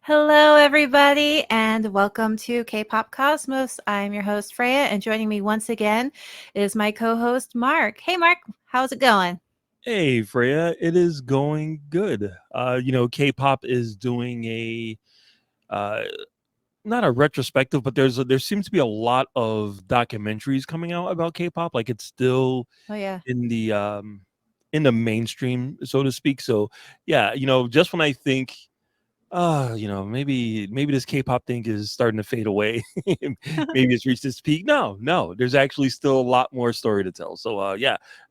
Hello, everybody, and welcome to K-Pop Cosmos. I'm your host, Freyja, and joining me once again is my co-host, Mark. Hey, Mark, how's it going? Hey, Freya, it is going good. K-pop is doing a uh, not a retrospective, but there seems to be a lot of documentaries coming out about K-pop. Like it's still Oh, yeah. in the mainstream, so to speak. So yeah, just when I think maybe this K-pop thing is starting to fade away. Maybe it's reached its peak. No, there's actually still a lot more story to tell. So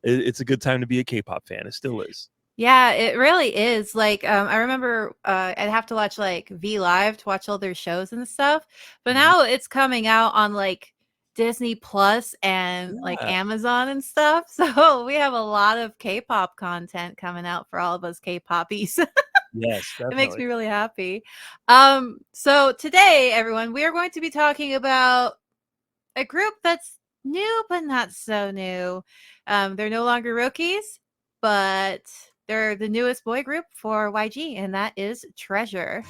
it's a good time to be a K-pop fan. It still is. Yeah, it really is. Like, I remember I'd have to watch like V Live to watch all their shows and stuff, but Mhm. now it's coming out on like Disney Plus and like Yeah. Amazon and stuff. So we have a lot of K-pop content coming out for all of us K-poppies. Yes, It makes definitely. me really happy. So today, everyone, we are going to be talking about a group that's new but not so new. They're no longer rookies, but they're the newest boy group for YG, and that is Treasure.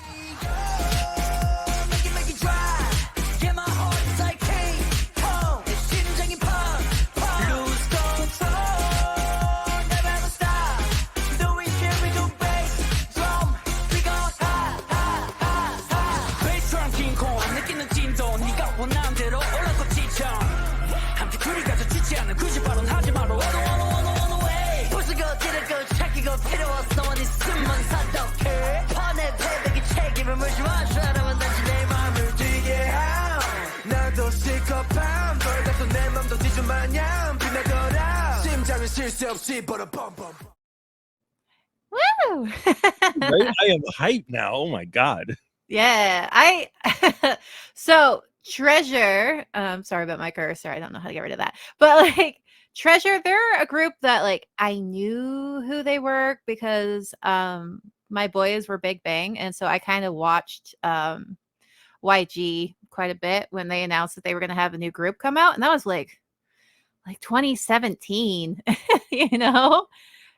Woo! Right? I am hyped now. Oh my god. Yeah, so Treasure, sorry about my cursor. I don't know how to get rid of that. But like Treasure, they're a group that like I knew who they were because my boys were Big Bang, and so I kind of watched YG quite a bit when they announced that they were going to have a new group come out, and that was like 2017. You know,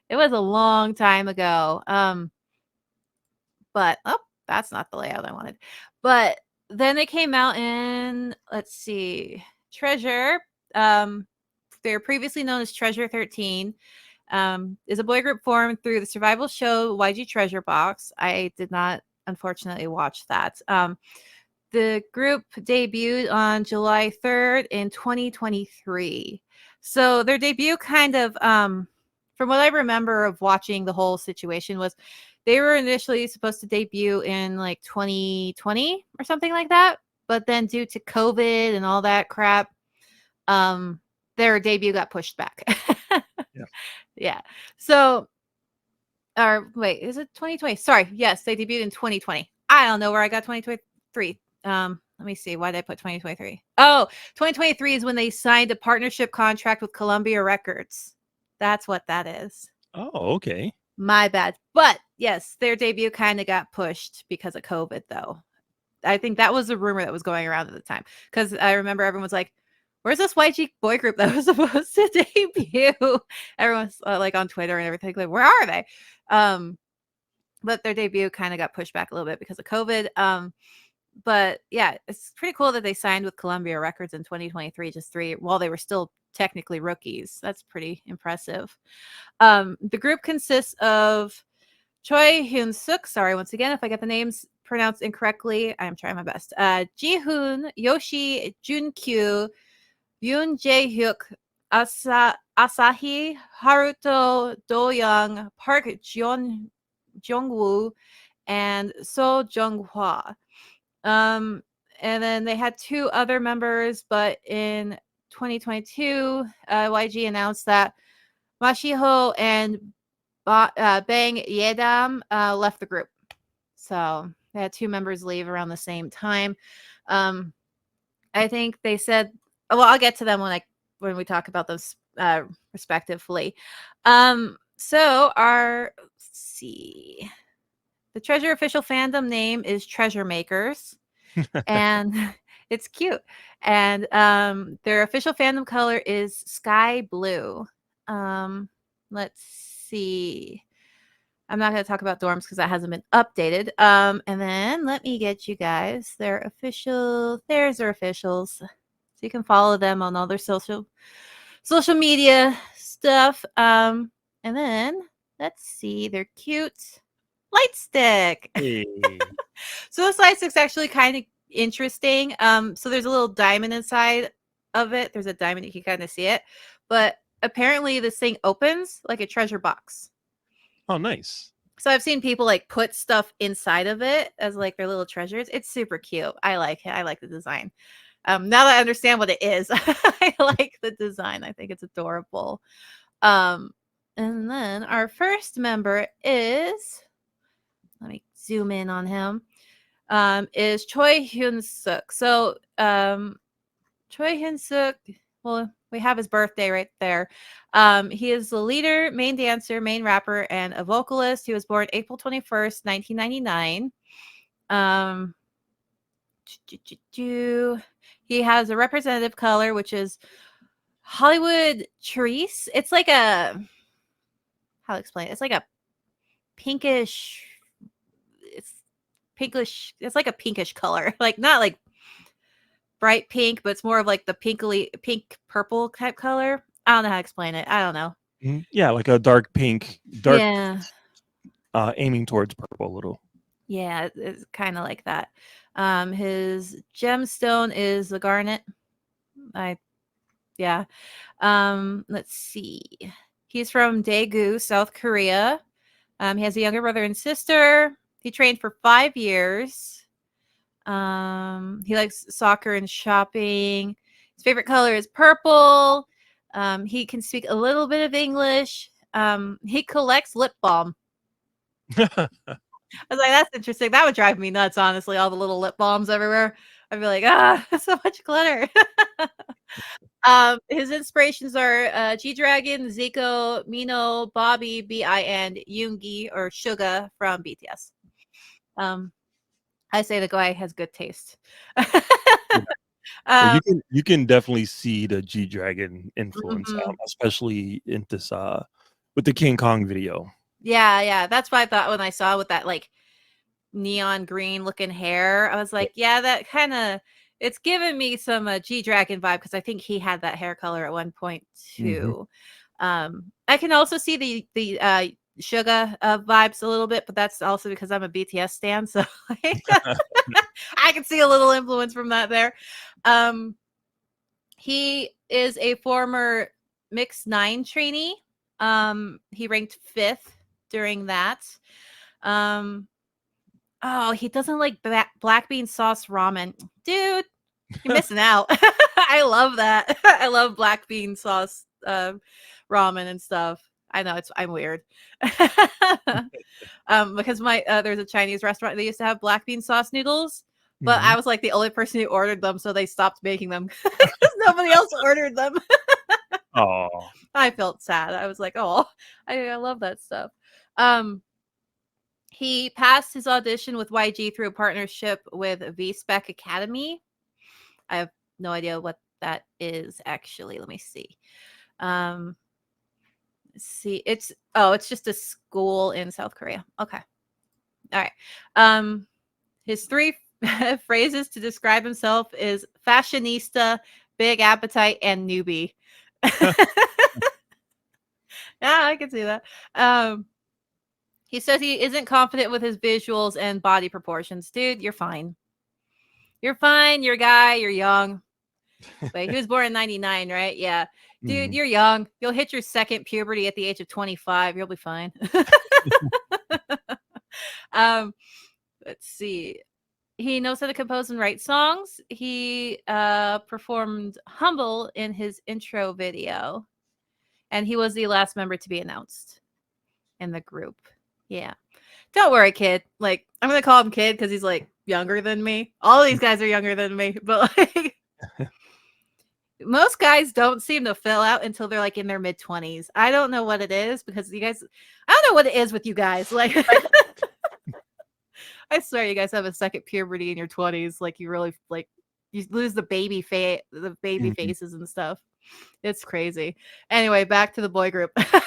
it was a long time ago. But oh, that's not the layout I wanted. But then they came out in, let's see, Treasure. They're previously known as Treasure 13. Is a boy group formed through the survival show YG Treasure Box. I did not, unfortunately, watch that. The group debuted on July 3rd in 2023. So their debut kind of, from what I remember of watching the whole situation, was they were initially supposed to debut in like 2020 or something like that. But then due to COVID and all that crap, their debut got pushed back. Yeah. Yeah. So, or wait, is it 2020? Sorry. Yes, they debuted in 2020. I don't know where I got 2023. Let me see. Why did I put 2023? Oh, 2023 is when they signed a partnership contract with Columbia Records. That's what that is. Oh, okay. My bad. But yes, their debut kind of got pushed because of COVID, though. I think that was a rumor that was going around at the time. Because I remember everyone was like, where's this YG boy group that was supposed to debut? Everyone's like on Twitter and everything. Like, where are they? But their debut kind of got pushed back a little bit because of COVID. But yeah, it's pretty cool that they signed with Columbia Records in 2023, just while they were still technically rookies. That's pretty impressive. The group consists of Choi Hyun-suk. Sorry, once again, if I get the names pronounced incorrectly, I'm trying my best. Jihoon, Yoshi, Junkyu, Yoon Jae-hyuk, Asahi, Haruto, Doyoung, Park Jeong-woo, and So Jung-hwan. And then they had two other members, but in 2022, YG announced that Mashiho and Bang Yedam left the group. So they had two members leave around the same time. I think they said, well, I'll get to them when we talk about those respectively. So let's see. The Treasure official fandom name is Treasure Makers, and it's cute. And their official fandom color is sky blue. Let's see. I'm not going to talk about dorms because that hasn't been updated. And then let me get you guys their official. There's their officials, so you can follow them on all their social media stuff. And then let's see, they're cute light stick. Hey. So this light stick's actually kind of interesting. So there's a little diamond inside of it. There's a diamond, you can kind of see it, but apparently this thing opens like a treasure box. Oh, nice. So I've seen people like put stuff inside of it as like their little treasures. It's super cute. I like it. I like the design. Now that I understand what it is, I like the design. I think it's adorable. And then our first member is, let me zoom in on him, is Choi Hyun-suk. So Choi Hyun-suk, well, we have his birthday right there. He is the leader, main dancer, main rapper, and a vocalist. He was born April 21st, 1999. He has a representative color, which is Hollywood Cerise. It's like a, how to explain it? It's like a pinkish, it's it's like a pinkish color. Like not like bright pink, but it's more of like the pink purple type color. I don't know how to explain it. I don't know. Yeah, like a dark pink, Yeah. Aiming towards purple a little. Yeah, it's kind of like that. His gemstone is the garnet. Yeah. Let's see. He's from Daegu, South Korea. He has a younger brother and sister. He trained for 5 years. He likes soccer and shopping. His favorite color is purple. He can speak a little bit of English. He collects lip balm. I was like, that's interesting. That would drive me nuts, honestly, all the little lip balms everywhere. I'd be like, so much glitter. His inspirations are G-Dragon, Zico, Mino, Bobby, B.I, and Yoongi or Suga from BTS. I say the guy has good taste. Well, you can definitely see the G-Dragon influence, especially in this with the King Kong video. Yeah, that's what I thought when I saw with that like neon green looking hair. I was like, yeah, that kind of, it's giving me some G-Dragon vibe because I think he had that hair color at one point too. I can also see the Suga vibes a little bit, but that's also because I'm a BTS stan, so I can see a little influence from that there. He is a former Mix 9 trainee. He ranked 5th during that. Oh, he doesn't like black bean sauce ramen. Dude, you're missing out. I love that. I love black bean sauce ramen and stuff. I know I'm weird. Because there's a Chinese restaurant, they used to have black bean sauce noodles, but I was like the only person who ordered them, so they stopped making them because nobody else ordered them. Oh, I felt sad. I was like, oh, I love that stuff. He passed his audition with YG through a partnership with V-Spec Academy. I have no idea what that is actually. Let me see. Let's see. It's just a school in South Korea. Okay. All right. His 3 phrases to describe himself is fashionista, big appetite, and newbie. Yeah, I can see that. He says he isn't confident with his visuals and body proportions. Dude, you're fine. You're fine. You're a guy. You're young. Wait, he was born in 99, right? Yeah. Dude, you're young. You'll hit your second puberty at the age of 25. You'll be fine. Let's see. He knows how to compose and write songs. He performed Humble in his intro video. And he was the last member to be announced in the group. Yeah. Don't worry, kid. Like, I'm going to call him kid because he's like younger than me. All these guys are younger than me. But like, most guys don't seem to fill out until they're like in their mid-20s. I don't know what it is because you guys, I don't know what it is with you guys. Like, I swear you guys have a second puberty in your 20s. Like you really like you lose the baby Mhm. faces and stuff. It's crazy. Anyway, back to the boy group. I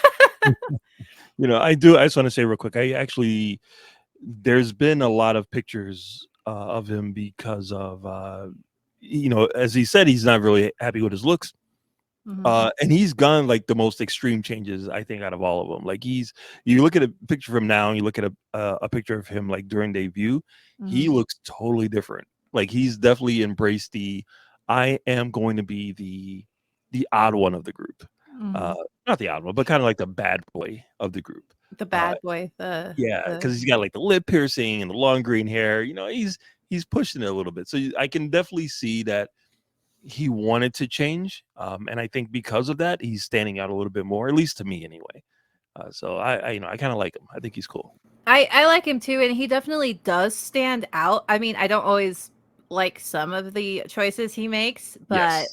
just want to say real quick, I actually, there's been a lot of pictures of him because of, as he said, he's not really happy with his looks. Mhm, And he's gone like the most extreme changes, I think, out of all of them. Like you look at a picture from now and you look at a picture of him like during debut, he mhm, looks totally different. Like he's definitely embraced I am going to be the odd one of the group. Uh, mhm. Not the odd one, but kind of like the bad boy of the group. The Uh, bad boy, yeah, the because he's got like the lip piercing and the long green hair. He's pushing it a little bit. So I can definitely see that he wanted to change, and I think because of that, he's standing out a little bit more, at least to me, anyway. So I kind of like him. I think he's cool. I like him too, and he definitely does stand out. I mean, I don't always like some of the choices he makes, but Yes.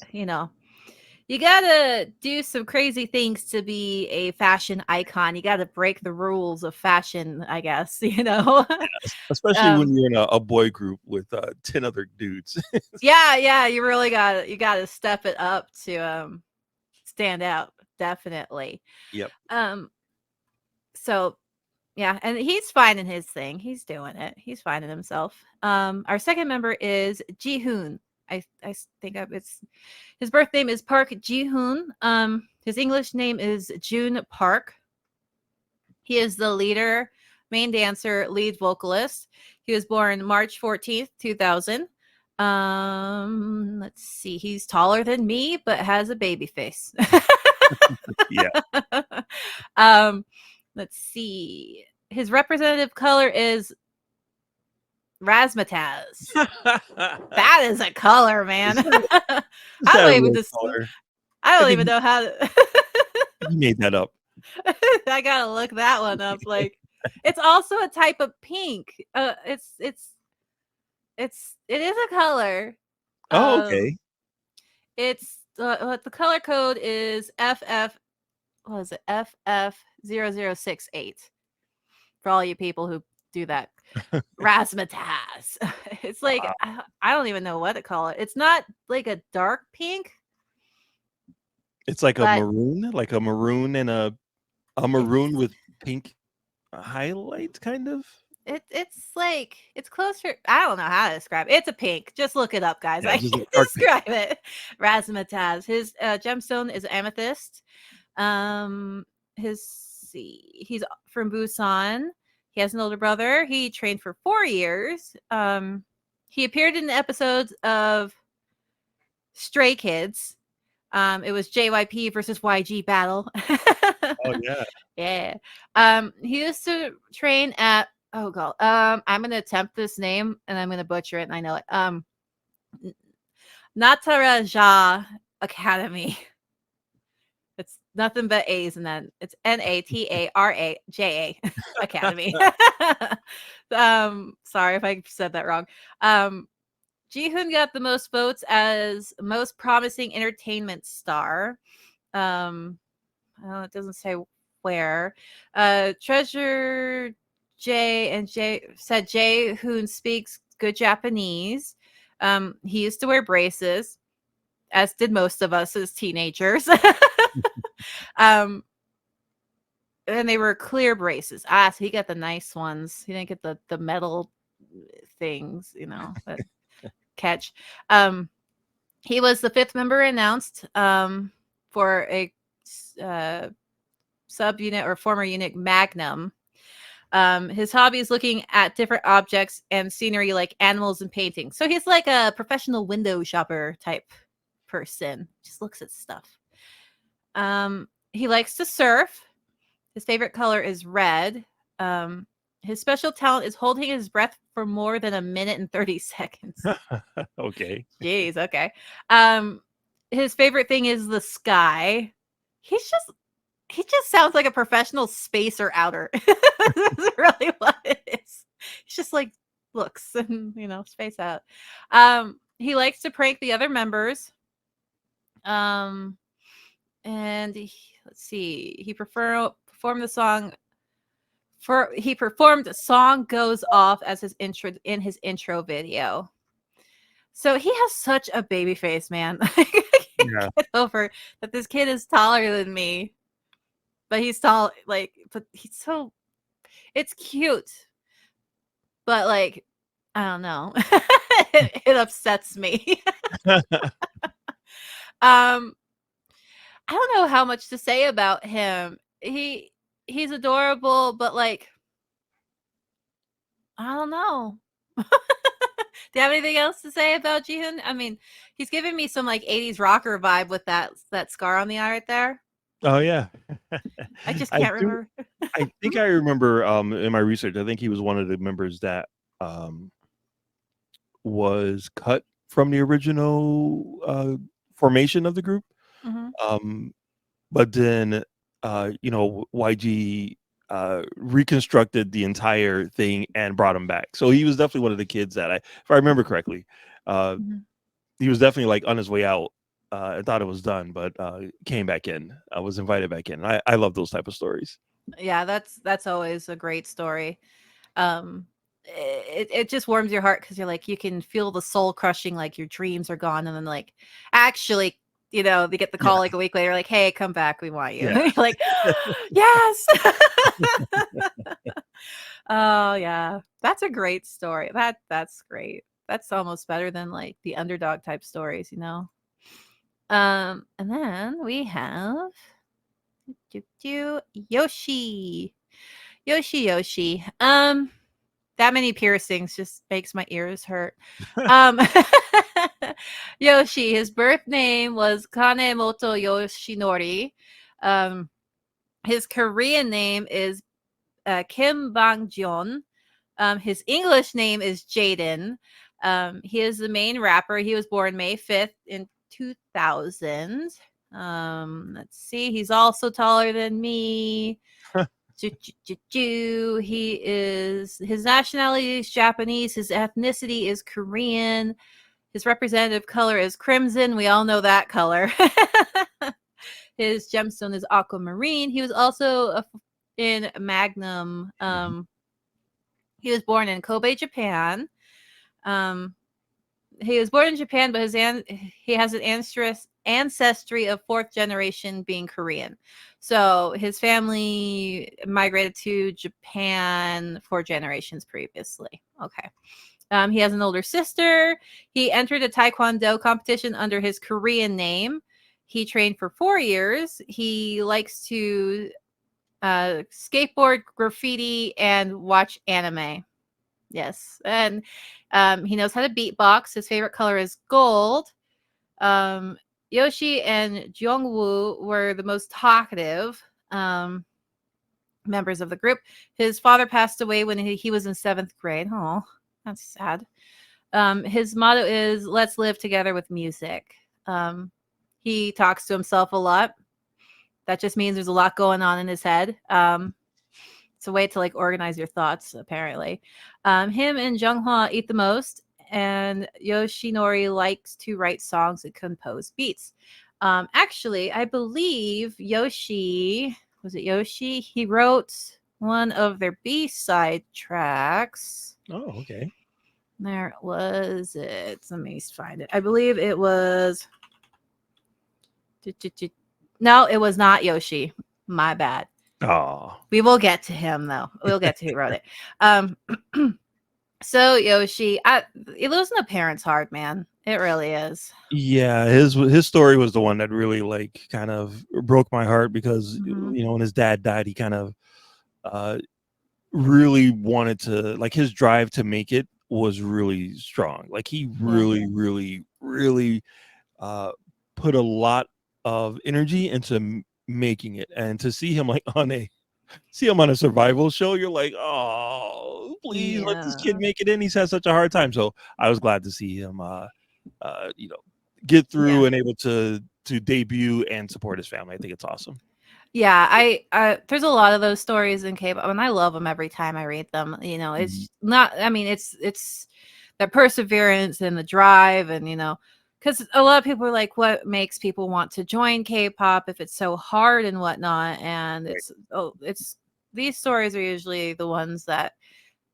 you gotta do some crazy things to be a fashion icon. You gotta break the rules of fashion, I guess. Especially um, when you're in a boy group with 10 other dudes. yeah, you really gotta step it up to stand out, definitely. Yep. Um, so yeah, and he's finding his thing. He's doing it. He's finding himself. Our second member is Jihoon. Think of it's his birth name is Park Jihoon. His English name is June Park. He is the leader, main dancer, lead vocalist. He was born March 14th, 2000. Let's see. He's taller than me, but has a baby face. Yeah. um, let's see. His representative color is razzmatazz. That is a color, man. Is that I is that don't a even real just color? I I don't think even know how to he made that up. I gotta look that one up. Like it's also a type of pink. It is a color. Oh, okay. It's the color code is FF. What is it? FF0068 for all you people who do that. Razzmatazz. It's like Wow. I don't even know what to call it. It's not like a dark pink, It's like but a maroon and a maroon it's with pink highlights, kind of. it's like it's closer. I don't know how to describe it. It's a pink. Just look it up, guys. Yeah, I just a can't dark pink. describe it. Razzmatazz. His gemstone is amethyst. Um, he's from Busan. He has an older brother. He trained for 4 years. He appeared in the episodes of Stray Kids. It was JYP versus YG battle. Oh yeah. Yeah. He used to train at oh god. I'm gonna attempt this name and I'm gonna butcher it and I know it. Nataraja Academy. It's nothing but A's and then it's Nataraja Academy. Sorry if I said that wrong. Jihoon got the most votes as most promising entertainment star. Um, oh, it doesn't say where. Treasure J and J said Jae-hoon speaks good Japanese. He used to wear braces, as did most of us as teenagers. um, and they were clear braces. So he got the nice ones. He didn't get the metal things, that catch. Um, he was the fifth member announced for a uh, subunit or former unit Magnum. His hobby is looking at different objects and scenery like animals and paintings. So he's like a professional window shopper type person. Just looks at stuff. He likes to surf. His favorite color is red. Um, his special talent is holding his breath for more than a minute and 30 seconds. Okay. Jeez, okay. Um, his favorite thing is the sky. He's just he just sounds like a professional spacer outer. That's really what it is. He's just like looks and space out. He likes to prank the other members. Um, and let's see, he performed the song he performed "Song Goes Off" as his intro in his intro video. So he has such a baby face, man. I Yeah. can't get over that this kid is taller than me, but he's tall. But he's so, it's cute, but like, I don't know. It upsets me. um, I don't know how much to say about him. He's adorable, but like, I don't know. Do you have anything else to say about Jihoon? I mean, he's giving me some like 80s rocker vibe with that scar on the eye right there. Oh yeah. I just I can't do. remember. I think I remember in my research. I think he was one of the members that was cut from the original formation of the group. Mm-hmm. Um, but then YG reconstructed the entire thing and brought him back. So he was definitely one of the kids that if I remember correctly, Mm-hmm. he was definitely like on his way out. I thought it was done, but came back in. I was invited back in. I love those type of stories. Yeah, that's always a great story. It just warms your heart because you're like, you can feel the soul crushing, like your dreams are gone, and then like, actually, they get the call Yeah, like a week later, like, hey, come back, we want you. yeah. You're like, yes. Oh yeah, that's a great story. That's great. That's almost better than like the underdog type stories, And then we have Yoshi. Yoshi. That many piercings just makes my ears hurt. Um Yoshi, his birth name was Kanemoto Yoshinori. His Korean name is Kim Bang-jeon. His English name is Jaden. He is the main rapper. He was born May 5th in 2000. Let's see. He's also taller than me. His nationality is Japanese. His ethnicity is Korean. His representative color is crimson. We all know that color. His gemstone is aquamarine. He was also in Magnum. He was born in Kobe, Japan. Um, he was born in Japan, but he has an ancestry of fourth generation being Korean. So his family migrated to Japan 4 generations previously. Okay. He has an older sister. He entered a Taekwondo competition under his Korean name. He trained for 4 years. He likes to skateboard, graffiti, and watch anime. Yes. And he knows how to beatbox. His favorite color is gold. Yoshi and Jeong-woo were the most talkative members of the group. His father passed away when he was in 7th grade. Oh, that's sad. His motto is "Let's live together with music." He talks to himself a lot. That just means there's a lot going on in his head. It's a way to like organize your thoughts, apparently. Him and Jung-hwan eat the most, and Yoshinori likes to write songs and compose beats. Actually, I believe Yoshi, was it Yoshi? He wrote one of their B-side tracks. Oh, okay. There was it. Let me find it. I believe it was. No, it was not Yoshi. My bad. Oh, We will get to him though. We'll get to who wrote it. So Yoshi, it losing a parent's hard, man. It really is. yeah. His story was the one that really like kind of broke my heart because Mm-hmm. when his dad died, he kind of really wanted to like his drive to make it was really strong. Like he Yeah. really put a lot of energy into making it, and to see him like on a survival show, you're like, oh, please let this kid Yeah. make it in. He's had such a hard time. So I was glad to see him, you know, get Yeah. through and able to debut and support his family. I think it's awesome. Yeah, I there's a lot of those stories in K-pop, and I love them every time I read them. Mhm. It's not. I mean, it's the perseverance and the drive, and because a lot of people are like, what makes people want to join K-pop if it's so hard and whatnot? And Right. it's these stories are usually the ones that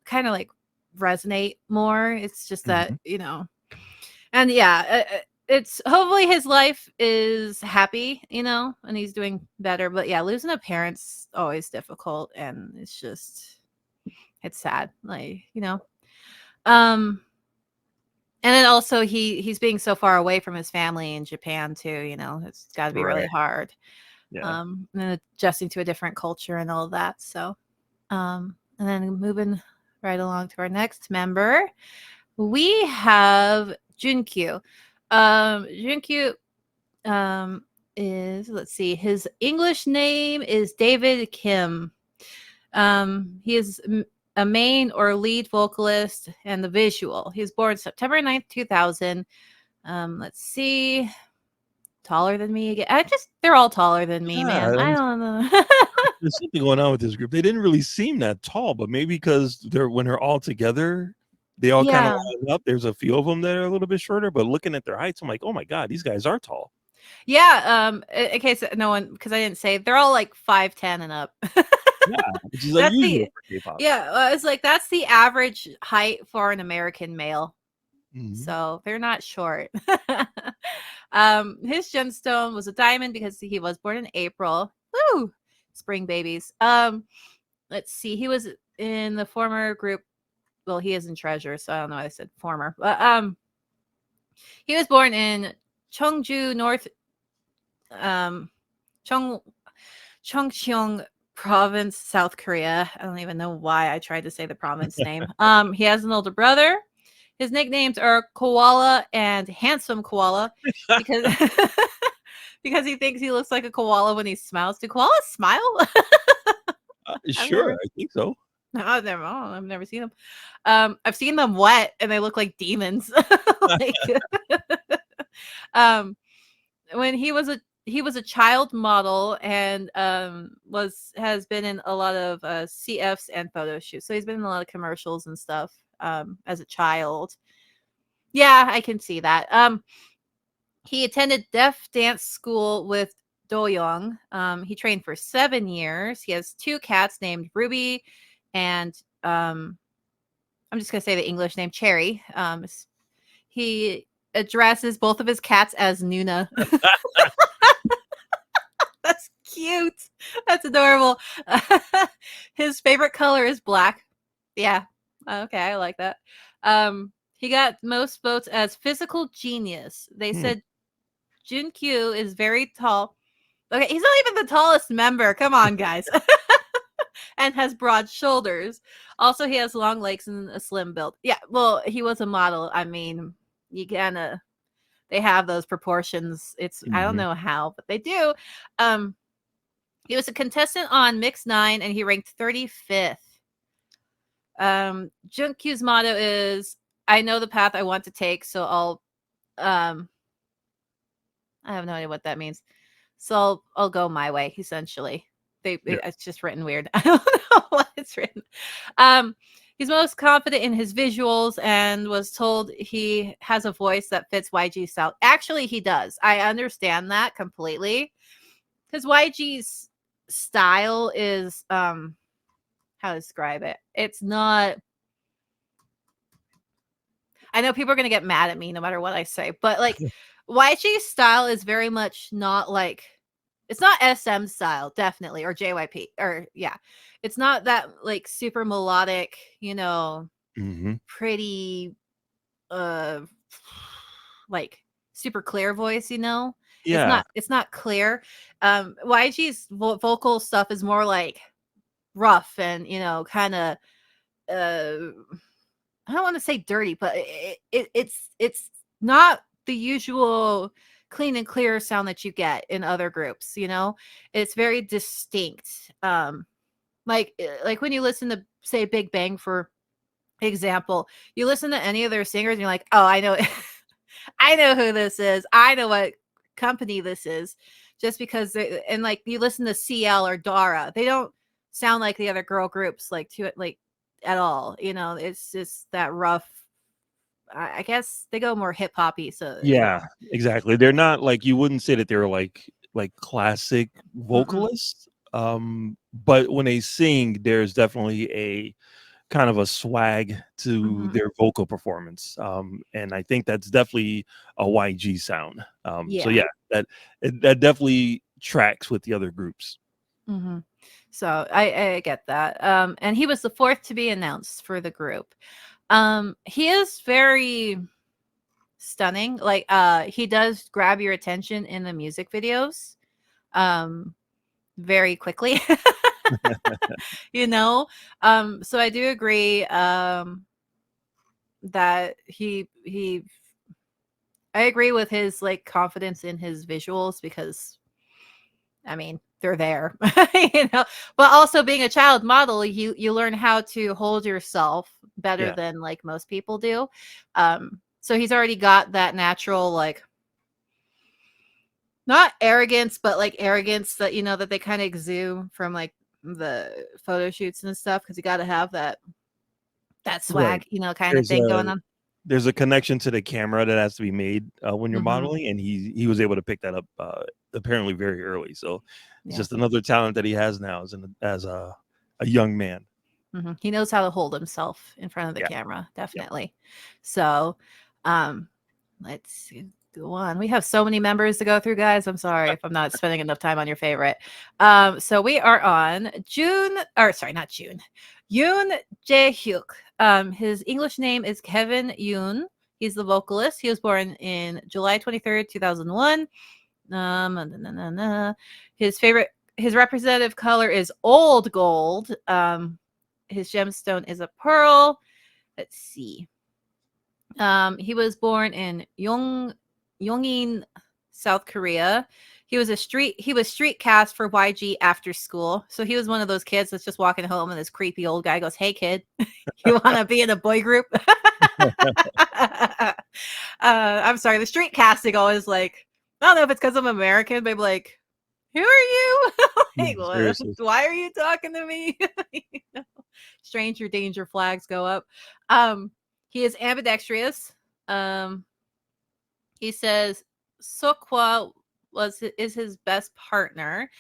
kind of like resonate more. It's just that, and yeah, it's hopefully his life is happy, and he's doing better. But yeah, losing a parent's always difficult, and it's sad, like, um and then also he's being so far away from his family in Japan too, it's got to be really Right. hard. Yeah. And then adjusting to a different culture and all of that. So and then moving right along to our next member, we have Junkyu. Junkyu is, let's see, his English name is David Kim. He is a main or lead vocalist and the visual. He was born September 9th, 2000. Let's see. Taller than me again. They're all taller than me, man. I Yeah, don't know. there's something going on with this group. They didn't really seem that tall, but maybe because when they're all together, they all kind of Yeah. line up. There's a few of them that are a little bit shorter, but looking at their heights, I'm like, oh my god, these guys are tall. Yeah. In case no one, because I didn't say, they're all like 5'10" and up. Yeah, which is That's unusual the for K-pop. yeah. It's like that's the average height for an American male. Mhm. So they're not short. His gemstone was a diamond because he was born in April. Woo! Spring babies. Let's see. He was in the former group. Well, he is in Treasure, so I don't know why I said former. But he was born in Cheongju, North Chungcheong Province, South Korea. I don't even know why I tried to say the province name. He has an older brother. His nicknames are Koala and Handsome Koala because because he thinks he looks like a koala when he smiles. Do koalas smile? Sure, I think so. I've never seen them. I've seen them wet and they look like demons. Like, when he was a child model and has been in a lot of CFs and photo shoots. So he's been in a lot of commercials and stuff as a child. Yeah, I can see that. He attended deaf dance school with Doyoung. He trained for 7 years. He has 2 cats named Ruby and I'm just gonna say the English name, Cherry. He addresses both of his cats as Nuna. That's cute. That's adorable. His favorite color is black. Yeah. Okay, I like that. He got most votes as physical genius. They said Junkyu is very tall. Okay, he's not even the tallest member. Come on, guys. And has broad shoulders. Also, he has long legs and a slim build. Yeah, well, he was a model. I mean, they have those proportions. I don't know how, but they do. He was a contestant on Mix 9 and he ranked 35th. Junkyu's motto is, I know the path I want to take, so I have no idea what that means. So I'll go my way, essentially. It's just written weird. I don't know what it's written. He's most confident in his visuals and was told he has a voice that fits YG's style. Actually, he does. I understand that completely. Because YG's style is how to describe it. It's not. I know people are gonna get mad at me no matter what I say, but like YG's style is very much not like, it's not SM style, definitely, or JYP, or yeah, it's not that like super melodic, pretty, like super clear voice, Yeah. It's not clear. YG's vocal stuff is more like rough and kind of I don't want to say dirty, but it's not the usual clean and clear sound that you get in other groups. It's very distinct. Like when you listen to, say, Big Bang, for example, you listen to any of their singers and you're like, oh, I know, I know who this is. I know what company this is, just because and like you listen to CL or Dara, they don't sound like the other girl groups like at all. It's just that rough. I guess they go more hip hoppy. So Yeah, exactly. They're not like, you wouldn't say that they're like classic vocalists. but when they sing, there's definitely a kind of a swag to Mhm. their vocal performance. And I think that's definitely a YG sound. So Yeah. yeah, that definitely tracks with the other groups. Mhm. So I get that. And he was the fourth to be announced for the group. He is very stunning. Like he does grab your attention in the music videos very quickly. You know? So I do agree that he I agree with his like confidence in his visuals because I mean, they're there, you know. But also being a child model, you learn how to hold yourself better Yeah, than like most people do. So he's already got that natural like not arrogance, but like arrogance that you know that they kind of exude from like the photo shoots and stuff because you got to have that right. swag, you know, kind of There's thing a going on. there's a connection to the camera that has to be made when you're Hmm. modeling, and he was able to pick that up apparently very early. So it's Yeah. just another talent that he has now as a young man. He knows how to hold himself in front of the Yeah. camera, Yep. definitely. So, um, let's go on. We have so many members to go through, guys. I'm sorry if I'm not spending enough time on your favorite. So we are on June, or sorry, not June. Yoon Jae-hyuk. His English name is Kevin Yoon. He's the vocalist. He was born in July 23rd, 2001. His representative color is old gold. His gemstone is a pearl. Let's see. He was born in Yongin, South Korea. He was street cast for YG after school. So he was one of those kids that's just walking home and this creepy old guy goes, "Hey kid, you want to be in a boy group?" I'm sorry, the street casting always like I don't know if it's because I'm American, but I'm like, who are you? Like, Seriously. why are you talking to me? You know? Stranger danger flags go up. Um, he is ambidextrous. Um, he says Sokwa is his best partner.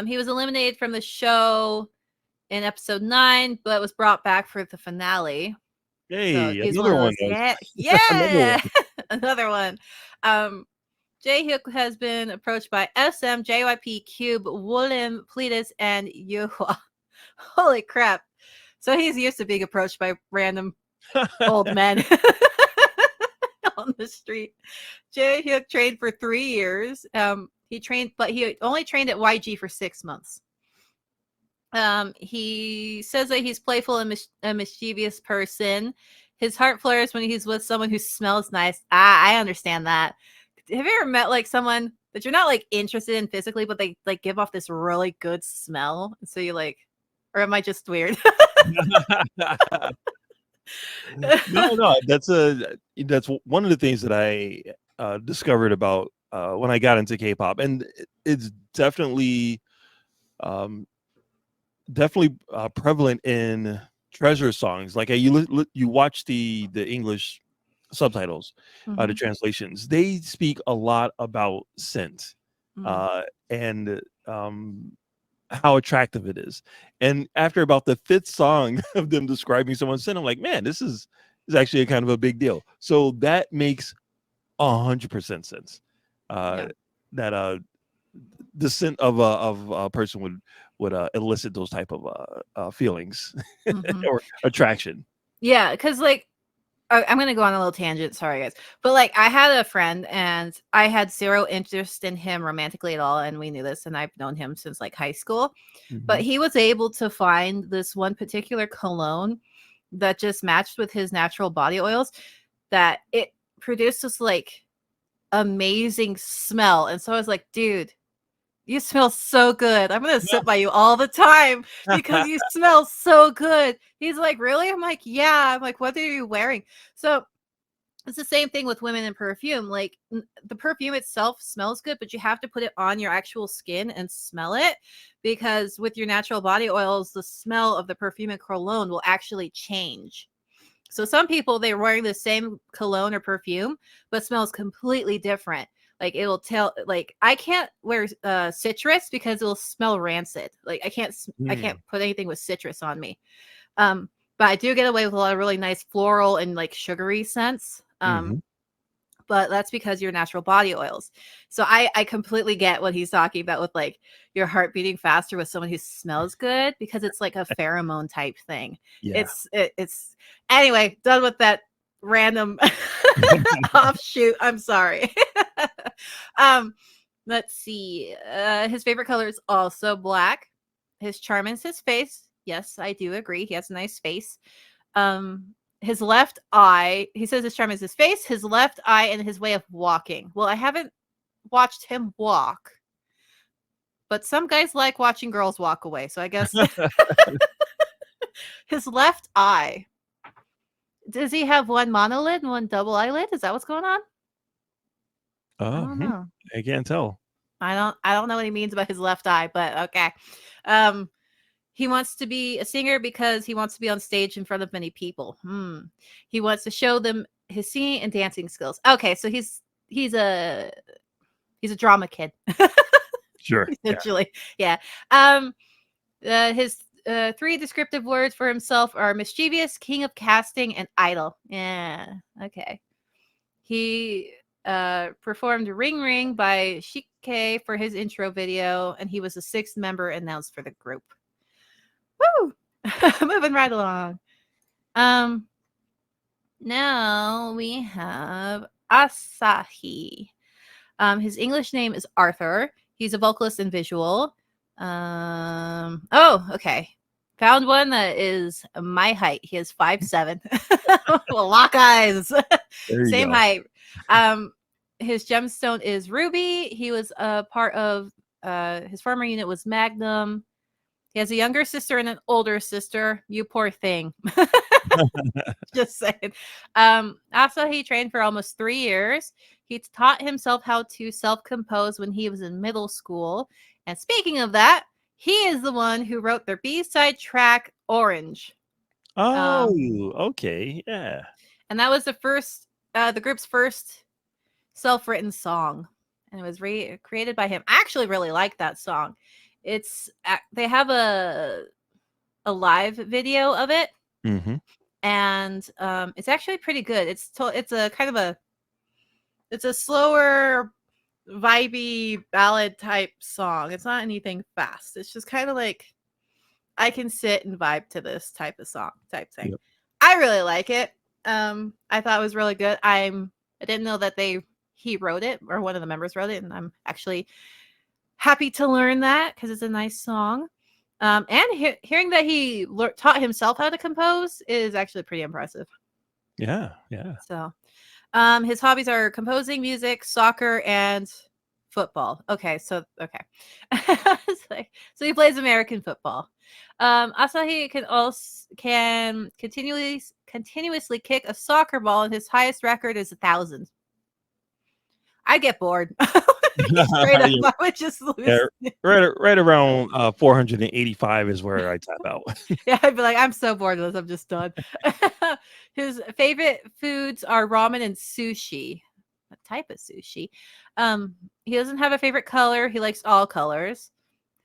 He was eliminated from the show in episode 9, but was brought back for the finale. So Hey, he's one another of one. those, yeah, Another yeah, one. another one. Um, Jae-hyuk has been approached by SM, JYP, Cube, Woolim, Pledis, and Yuhua. Holy crap. So he's used to being approached by random old men on the street. Jae-hyuk trained for 3 years. He only trained at YG for 6 months. He says that he's playful and a mischievous person. His heart flares when he's with someone who smells nice. I understand that. Have you ever met like someone that you're not like interested in physically, but they like give off this really good smell? So you like, or am I just weird? No, that's one of the things that I discovered about when I got into K-pop, and it's um, definitely prevalent in treasure songs. Like you watch the English subtitles, the Mhm, translations. They speak a lot about scent, mhm. uh, and how attractive it is. And after about the fifth song of them describing someone's scent, I'm like, man, this is actually a kind of a big deal. So that makes 100% sense. Uh, Yeah. that the scent of a person would elicit those type of feelings Mhm. or attraction. Yeah, because like I'm gonna go on a little tangent. Sorry, guys, but like I had a friend and I had zero interest in him romantically at all, and we knew this, and I've known him since like high school. But Mhm. he was able to find this one particular cologne that just matched with his natural body oils. That it produced this like amazing smell, and so I was like, dude, you smell so good. I'm gonna sit by you all the time because you smell so good. He's like, really? I'm like, yeah. I'm like, what are you wearing? So it's the same thing with women in perfume. Like the perfume itself smells good, but you have to put it on your actual skin and smell it because with your natural body oils, the smell of the perfume and cologne will actually change. So some people they're wearing the same cologne or perfume, but smells completely different. Like it'll tell, like I can't wear citrus because it'll smell rancid. Like I can't put anything with citrus on me. But I do get away with a lot of really nice floral and like sugary scents. But that's because you're natural body oils. So I completely get what he's talking about with like your heart beating faster with someone who smells good, because it's like a pheromone type thing. Yeah. It's anyway, done with that random offshoot. I'm sorry. Let's see. His favorite color is also black. His charm is his face. Yes, I do agree. He has a nice face. His left eye, he says his charm is his face, his left eye, and his way of walking. Well, I haven't watched him walk, but some guys like watching girls walk away. So I guess his left eye. Does he have one monolid and one double eyelid? Is that what's going on? I don't know. I can't tell. I don't know what he means by his left eye, but okay. He wants to be a singer because he wants to be on stage in front of many people. He wants to show them his singing and dancing skills. Okay, so he's a drama kid. Sure. Essentially. Yeah. His 3 descriptive words for himself are mischievous, king of casting, and idol. Yeah. Okay. He performed Ring Ring by Shike for his intro video, and he was the 6th member announced for the group. Woo! Moving right along. Now we have Asahi. His English name is Arthur. He's a vocalist and visual. Oh, okay. Found one that is my height. He is 5'7". Well, lock eyes. Same height. His gemstone is ruby. He was a part of his former unit was Magnum. He has a younger sister and an older sister. You poor thing. Just saying. Asahi trained for almost 3 years. He taught himself how to self-compose when he was in middle school. And speaking of that, he is the one who wrote their B-side track, Orange. Oh, okay. Yeah. And that was the group's first self-written song. And it was created by him. I actually really like that song. They have a live video of it, and it's actually pretty good. It's a kind of it's a slower, vibey ballad type song. It's not anything fast. It's just kind of like I can sit and vibe to this type of song type thing. Yep. I really like it. I thought it was really good. I didn't know that he wrote it, or one of the members wrote it, and I'm actually happy to learn that because it's a nice song. And hearing that he taught himself how to compose is actually pretty impressive. Yeah. So, his hobbies are composing, music, soccer, and football. Okay. So he plays American football. Asahi can continuously kick a soccer ball, and his highest record is 1,000. I get bored. Straight up, I would just lose. Yeah, right around 485 is where I tap out. Yeah, I'd be like, I'm so bored of this. I'm just done. His favorite foods are ramen and sushi. What type of sushi? He doesn't have a favorite color. He likes all colors.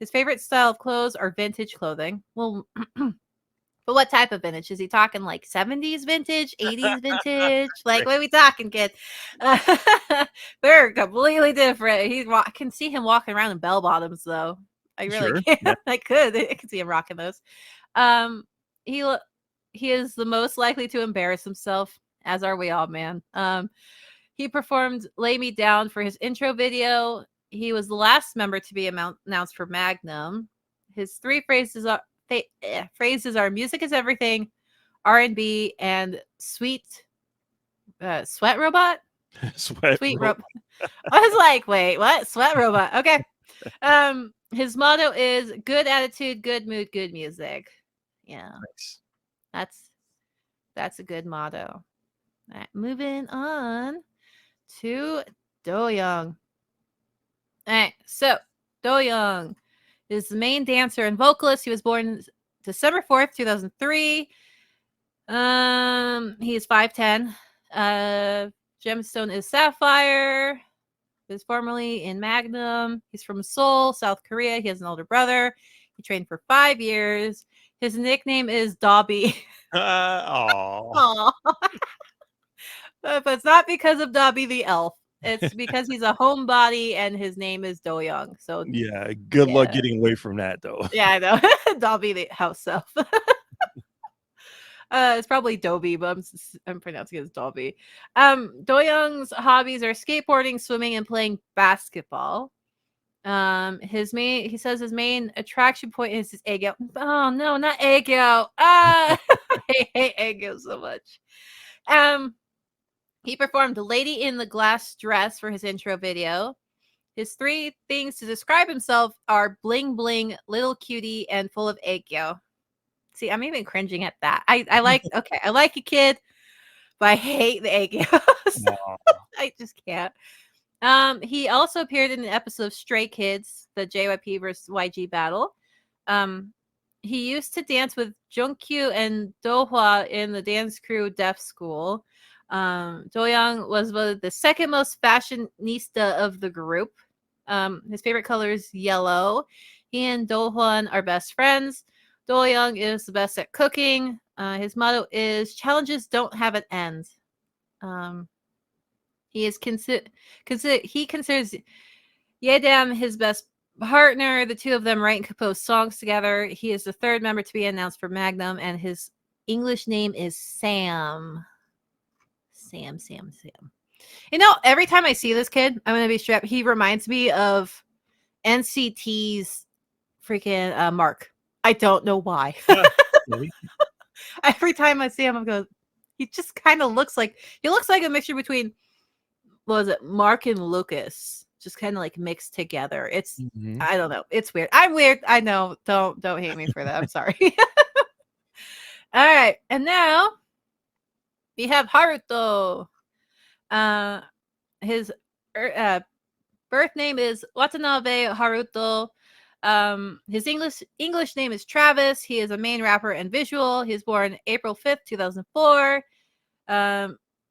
His favorite style of clothes are vintage clothing. Well, but what type of vintage? Is he talking like 70s vintage, 80s vintage? Like, what are we talking, kid? They're completely different. I can see him walking around in bell bottoms, though. I really can. Yeah. I can see him rocking those. He is the most likely to embarrass himself, as are we all, man. He performed "Lay Me Down" for his intro video. He was the last member to be announced for Magnum. His 3 phrases are music is everything, R&B, and sweat robot. Sweet robot. I was like, wait, what? Sweat robot. Okay. His motto is good attitude, good mood, good music. Yeah. Nice. That's a good motto. All right, moving on to Doyoung. All right, so Doyoung is the main dancer and vocalist. He was born December 4th, 2003. He is 5'10". Gemstone is sapphire. was formerly in Magnum. He's from Seoul, South Korea. He has an older brother. He trained for 5 years. His nickname is Dobby. Oh, Aw. But it's not because of Dobby the elf. It's because he's a homebody and his name is Doyoung. So yeah. Good luck yeah, getting away from that, though. yeah, I know. Dobby the house elf. It's probably Dobby, but I'm pronouncing it as Dobby. Doyoung's hobbies are skateboarding, swimming, and playing basketball. He says his main attraction point is his egg. Oh no, not egg. Ah, I hate egg so much. He performed "Lady in the Glass Dress" for his intro video. His 3 things to describe himself are bling bling, little cutie, and full of aegyo. See, I'm even cringing at that. I like I like you, kid, but I hate the aegyos. I just can't. He also appeared in an episode of Stray Kids, the JYP versus YG battle. He used to dance with Junkyu and Dohwa in the dance crew Deaf School. Doyoung was the second most fashionista of the group. His favorite color is yellow. He and Dohwan are best friends. Doyoung is the best at cooking. His motto is "Challenges don't have an end." He considers Yedam his best partner. The 2 of them write and compose songs together. He is the 3rd member to be announced for Magnum, and his English name is Sam. Sam. You know, every time I see this kid, I'm gonna be straight up. He reminds me of NCT's freaking Mark. I don't know why. Every time I see him, I'm going. He just kind of looks like a mixture between, what was it, Mark and Lucas, just kind of like mixed together. It's I don't know. It's weird. I'm weird. I know. Don't hate me for that. I'm sorry. All right, and now we have Haruto. His birth name is Watanabe Haruto. His English name is Travis. He is a main rapper and visual. He was born April 5th, 2004.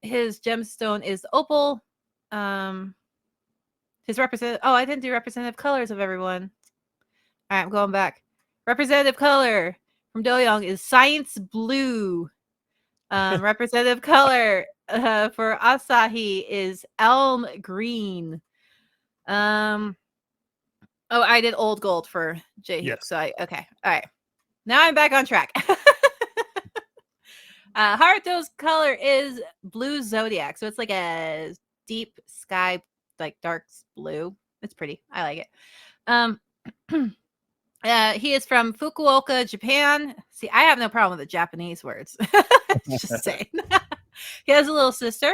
His gemstone is opal. His representative. Oh, I didn't do representative colors of everyone. All right, I'm going back. Representative color from Doyoung is science blue. Representative color for Asahi is elm green. Oh, I did old gold for Jaehyuk. Yes. So okay. All right. Now I'm back on track. Haruto's color is blue zodiac. So it's like a deep sky, like dark blue. It's pretty. I like it. He is from Fukuoka, Japan. See, I have no problem with the Japanese words. Just saying. He has a little sister.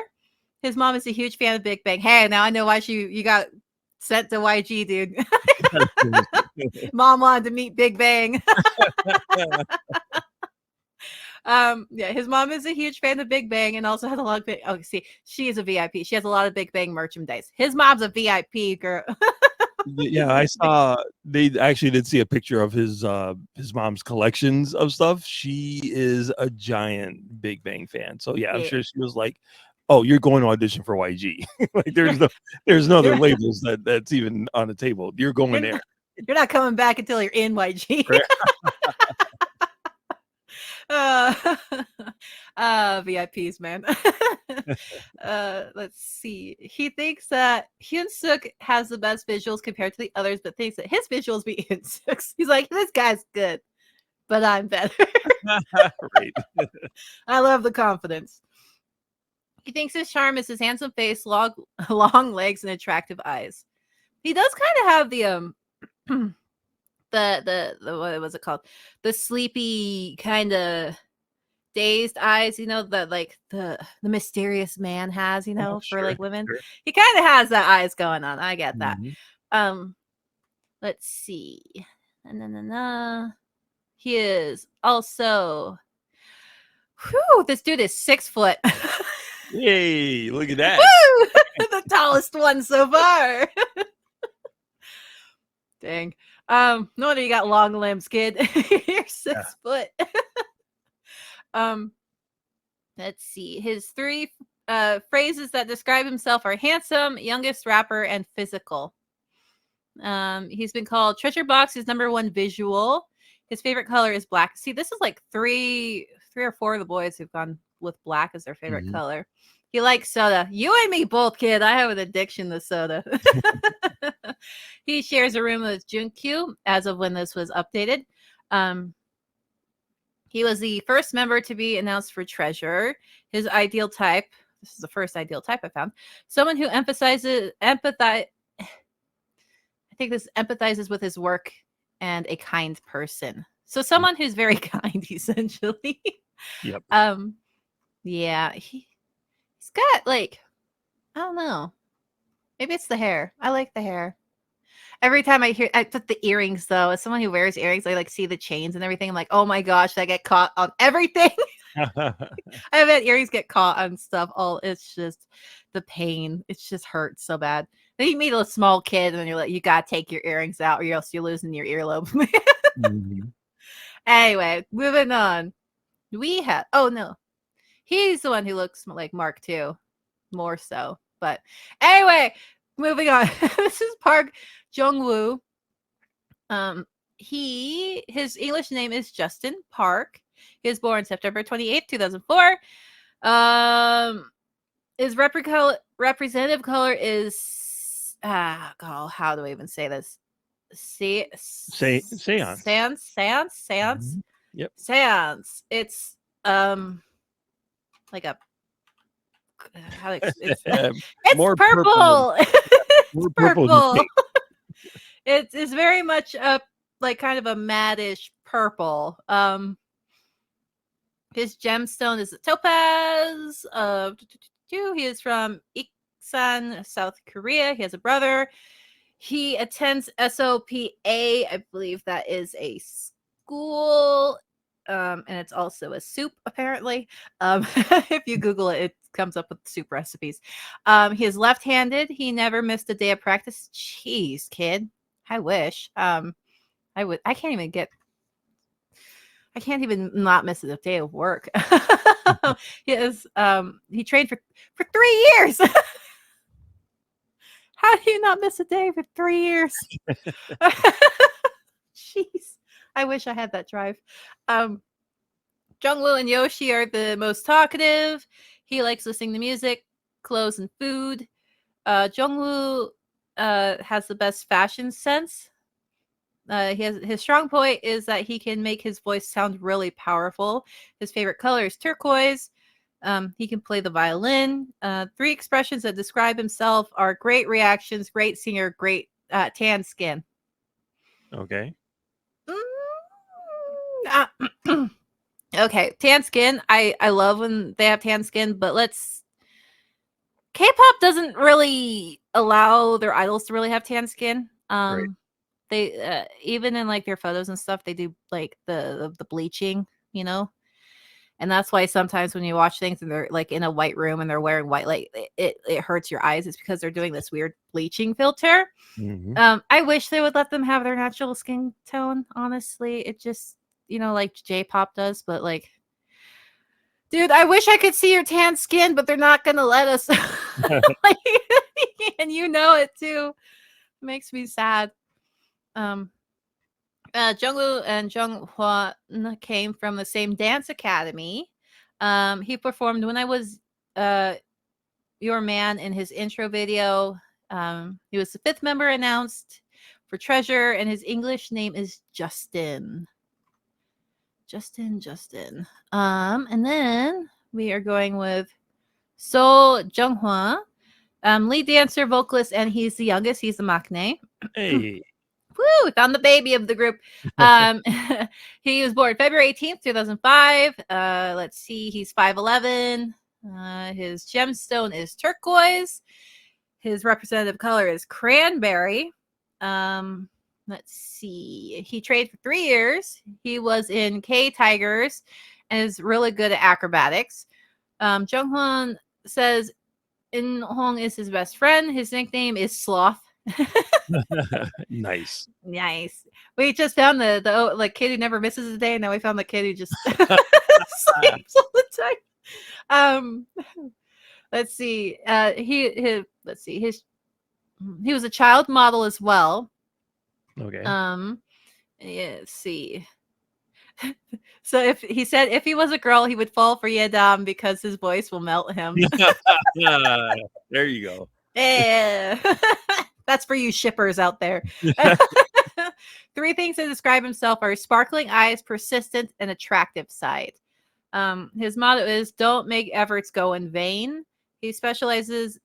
His mom is a huge fan of Big Bang. Hey, now I know why you got sent to YG, dude. Mom wanted to meet Big Bang. Yeah, his mom is a huge fan of Big Bang and also has a lot of see, she is a VIP. She has a lot of Big Bang merchandise. His mom's a VIP girl. Yeah, I saw they actually did see a picture of his mom's collections of stuff. She is a giant Big Bang fan. So yeah, I'm sure she was like, "Oh, you're going to audition for YG." Like there's no other labels that's even on the table. You're going there. You're not coming back until you're in YG. VIPs, man. Let's see. He thinks that Hyun-suk has the best visuals compared to the others, but thinks that his visuals beat Hyun-suk's. He's like, this guy's good, but I'm better. Right. I love the confidence. He thinks his charm is his handsome face, long legs, and attractive eyes. He does kind of have the the what was it called? The sleepy kind of dazed eyes, you know, that like the mysterious man has, you know, for like women. Sure. He kind of has that eyes going on. I get that. Let's see. He is also this dude is 6 foot. Yay, look at that. The tallest one so far. Dang. No wonder you got long limbs, kid. You're 6 foot. Let's see. His 3 phrases that describe himself are handsome, youngest rapper, and physical. He's been called Treasure Box, his #1 visual. His favorite color is black. See, this is like three or four of the boys who've gone with black as their favorite color. He likes soda. You and me both, kid. I have an addiction to soda. He shares a room with Junkyu as of when this was updated. He was the first member to be announced for Treasure. His ideal type, this is the first ideal type I found, someone who empathizes with his work and a kind person. So someone who's very kind, essentially. Yep. Yeah, he's got like, I don't know. Maybe it's the hair. I like the hair. Every time I put the earrings though, as someone who wears earrings, I like see the chains and everything. I'm like, oh my gosh, I get caught on everything. I've had earrings get caught on stuff. It's just the pain. It just hurts so bad. Then you meet a small kid and you're like, you gotta take your earrings out or else you're losing your earlobe. Anyway, moving on. We have he's the one who looks like Mark too, more so. But anyway, moving on. This is Park Jeong-woo. His English name is Justin Park. He was born September 28th, 2004. His representative color is how do I even say this? Seance. Yep. Seance. It's like a it's more purple. It's purple. It's very much like kind of a maddish purple. His gemstone is a topaz. He is from Iksan, South Korea. He has a brother. He attends SOPA. I believe that is a school. And it's also a soup, apparently. If you Google it, it comes up with soup recipes. He is left-handed. He never missed a day of practice. Jeez, kid. I wish. I can't even not miss a day of work. He trained for 3 years. How do you not miss a day for 3 years? Jeez. I wish I had that drive. Jung-woo and Yoshi are the most talkative. He likes listening to music, clothes, and food. Jung-woo has the best fashion sense. His strong point is that he can make his voice sound really powerful. His favorite color is turquoise. He can play the violin. 3 expressions that describe himself are great reactions, great singer, great tan skin. Okay. Okay, tan skin. I love when they have tan skin, but K-pop doesn't really allow their idols to really have tan skin. Right. They even in like their photos and stuff, they do like the bleaching, and that's why sometimes when you watch things and they're like in a white room and they're wearing white, like it hurts your eyes. It's because they're doing this weird bleaching filter. I wish they would let them have their natural skin tone. Honestly, it just like J-pop does, but like, dude, I wish I could see your tan skin, but they're not gonna let us. Like, and it too. It makes me sad. Jung-woo and Jeong-hwan came from the same dance academy. He performed When I Was Your Man in his intro video. He was the 5th member announced for Treasure, and his English name is Justin. Justin. And then we are going with So Jung-hwan, lead dancer, vocalist, and he's the youngest. He's the maknae. Hey. Woo! We found the baby of the group. He was born February 18th, 2005. Let's see. He's 5'11". His gemstone is turquoise. His representative color is cranberry. Let's see. He trained for 3 years. He was in K Tigers and is really good at acrobatics. Jung-hwan says In Hong is his best friend. His nickname is Sloth. Nice. We just found the kid who never misses a day. Now we found the kid who just sleeps all the time. Let's see. He was a child model as well. Okay. Yeah, let's see. So if he said if he was a girl, he would fall for Yedam because his voice will melt him. There you go. Yeah. That's for you shippers out there. 3 things to describe himself are sparkling eyes, persistent, and attractive side. His motto is "Don't make efforts go in vain." He specializes.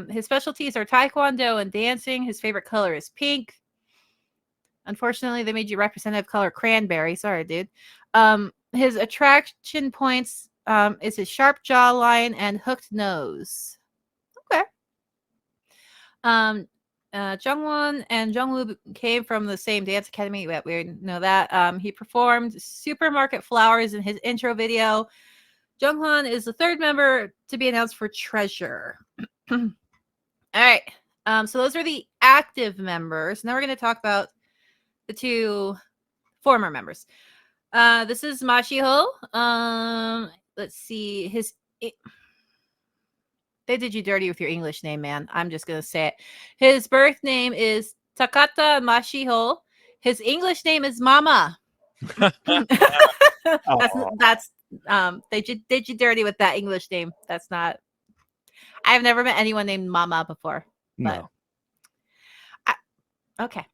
His specialties are taekwondo and dancing. His favorite color is pink. Unfortunately, they made you representative color cranberry. Sorry, dude. His attraction points is his sharp jawline and hooked nose. Okay. Jung-won and Jeong-woo came from the same dance academy. We know that. He performed Supermarket Flowers in his intro video. Jung-hwan is the 3rd member to be announced for Treasure. All right. So those are the active members. Now we're going to talk about the 2 former members. This is Mashiho. Let's see. They did you dirty with your English name, man. I'm just going to say it. His birth name is Takata Mashiho. His English name is Mama. that's they did you dirty with that English name. That's not. I've never met anyone named Mama before. But No. Okay.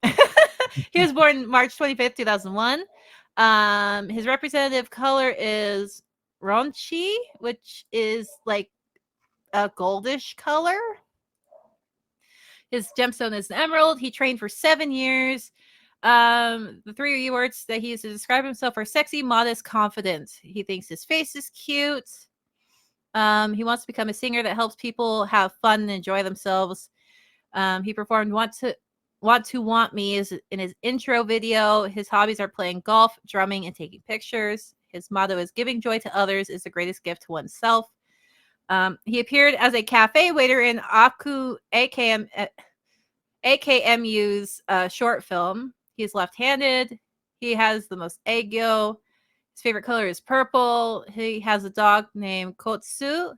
He was born March 25th, 2001. His representative color is Ronchi, which is like a goldish color. His gemstone is an emerald. He trained for 7 years. The 3 words that he uses to describe himself are sexy, modest, confident. He thinks his face is cute. He wants to become a singer that helps people have fun and enjoy themselves. He performed Want Me is in his intro video. His hobbies are playing golf, drumming, and taking pictures. His motto is giving joy to others is the greatest gift to oneself. He appeared as a cafe waiter in AKMU's short film. He's left-handed. He has the most aegyo. His favorite color is purple. He has a dog named Kotsu.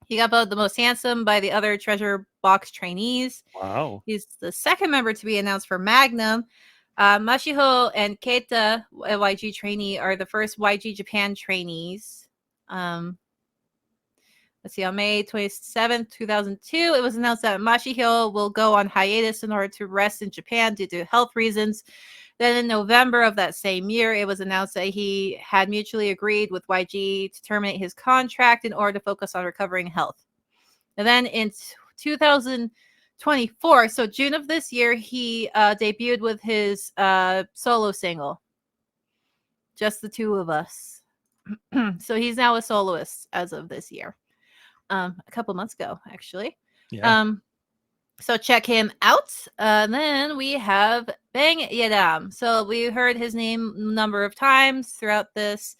He got voted the most handsome by the other treasure box trainees. Wow. He's the 2nd member to be announced for Magnum. Mashiho and Keita, a YG trainee, are the first YG Japan trainees. Let's see, on May 27th, 2002, it was announced that Mashiho will go on hiatus in order to rest in Japan due to health reasons. Then in November of that same year, it was announced that he had mutually agreed with YG to terminate his contract in order to focus on recovering health. And then in 2024, so June of this year, he debuted with his solo single, Just the Two of Us. So he's now a soloist as of this year. A couple months ago, actually. Yeah. So check him out. Then we have Bang Yedam. So we heard his name a number of times throughout this.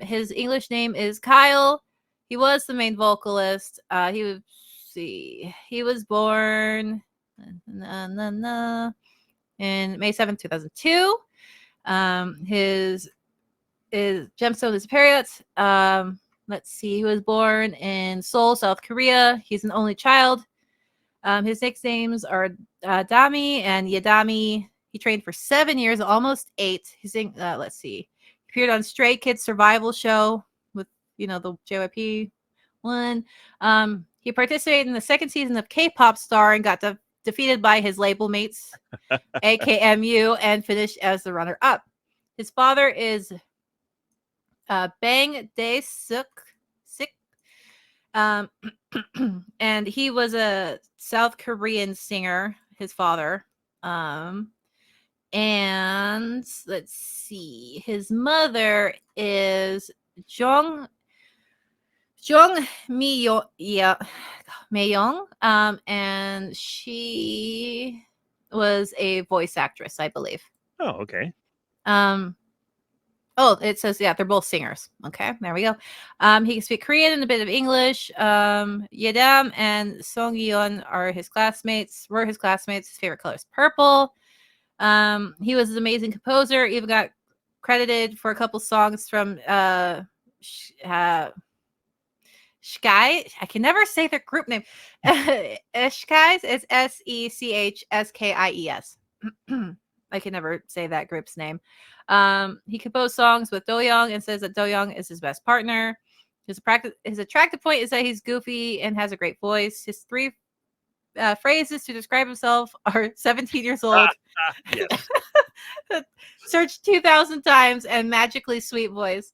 His English name is Kyle. He was the main vocalist. He was born in May 7th, 2002. His gemstone is Period. Let's see. He was born in Seoul, South Korea. He's an only child. His nicknames are Dami and Yadami. He trained for 7 years, almost 8. Let's see. He appeared on Stray Kids Survival Show with, the JYP one. He participated in the 2nd season of K-Pop Star and got defeated by his label mates, AKMU, and finished as the runner-up. His father is Bang Dae-suk, and he was a South Korean singer, his father. And let's see, his mother is Jong Myeong, and she was a voice actress, I believe. Oh, okay. Oh, it says, they're both singers. Okay, there we go. He can speak Korean and a bit of English. Yedam and Songyeon were his classmates. His favorite color is purple. He was an amazing composer. Even got credited for a couple songs from Sky. I can never say their group name. Eshkis is Sechskies. I can never say that group's name. He composed songs with Doyoung and says that Doyoung is his best partner. His attractive point is that he's goofy and has a great voice. His three phrases to describe himself are 17 years old, Yes. searched 2,000 times, and magically sweet voice.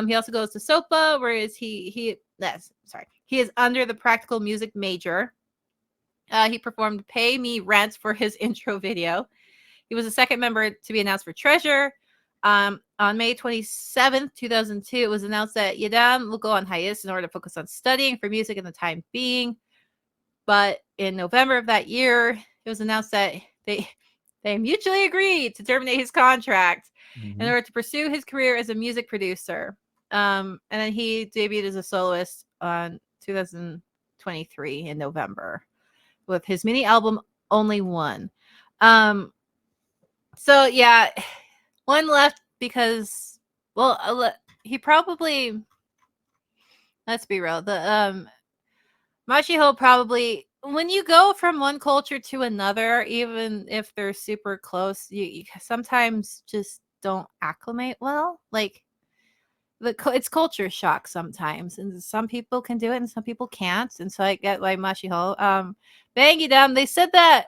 He also goes to SOPA, whereas he is under the practical music major. He performed Pay Me Rent for his intro video. He was the second member to be announced for Treasure. On May 27th, 2002, it was announced that Yadam will go on hiatus in order to focus on studying for music in the time being. But in November of that year, it was announced that they mutually agreed to terminate his contract in order to pursue his career as a music producer. And then he debuted as a soloist on 2023 in November with his mini album Only One. So yeah, one left because, well, he probably, let's be real, the Machiho probably, when you go from one culture to another, even if they're super close, you sometimes just don't acclimate well. Like it's culture shock sometimes, and some people can do it and some people can't. And so I get why Machiho, Bangy Dam, they said that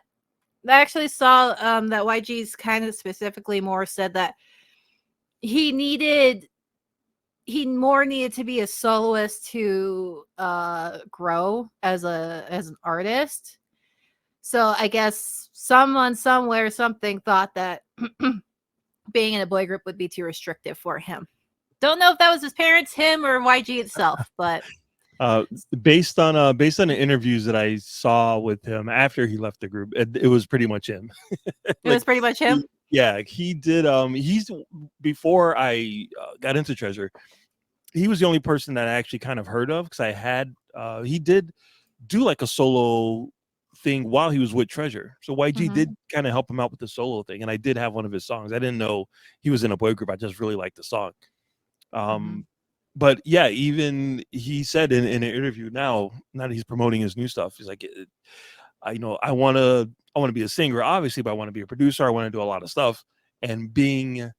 I actually saw that YG's kind of specifically more said that he more needed to be a soloist to grow as an artist. So I guess someone somewhere something thought that being in a boy group would be too restrictive for him. Don't know if that was his parents, him, or YG itself, but based on the interviews that I saw with him after he left the group, it was pretty much him. It was pretty much him. He did. He's before I got into Treasure, he was the only person that I actually kind of heard of because I had. He did do like a solo thing while he was with Treasure, so YG did kind of help him out with the solo thing, and I did have one of his songs. I didn't know he was in a boy group. I just really liked the song. But yeah, even he said in an interview now that he's promoting his new stuff, he's like, I want to be a singer, obviously, but I want to be a producer. I want to do a lot of stuff. And being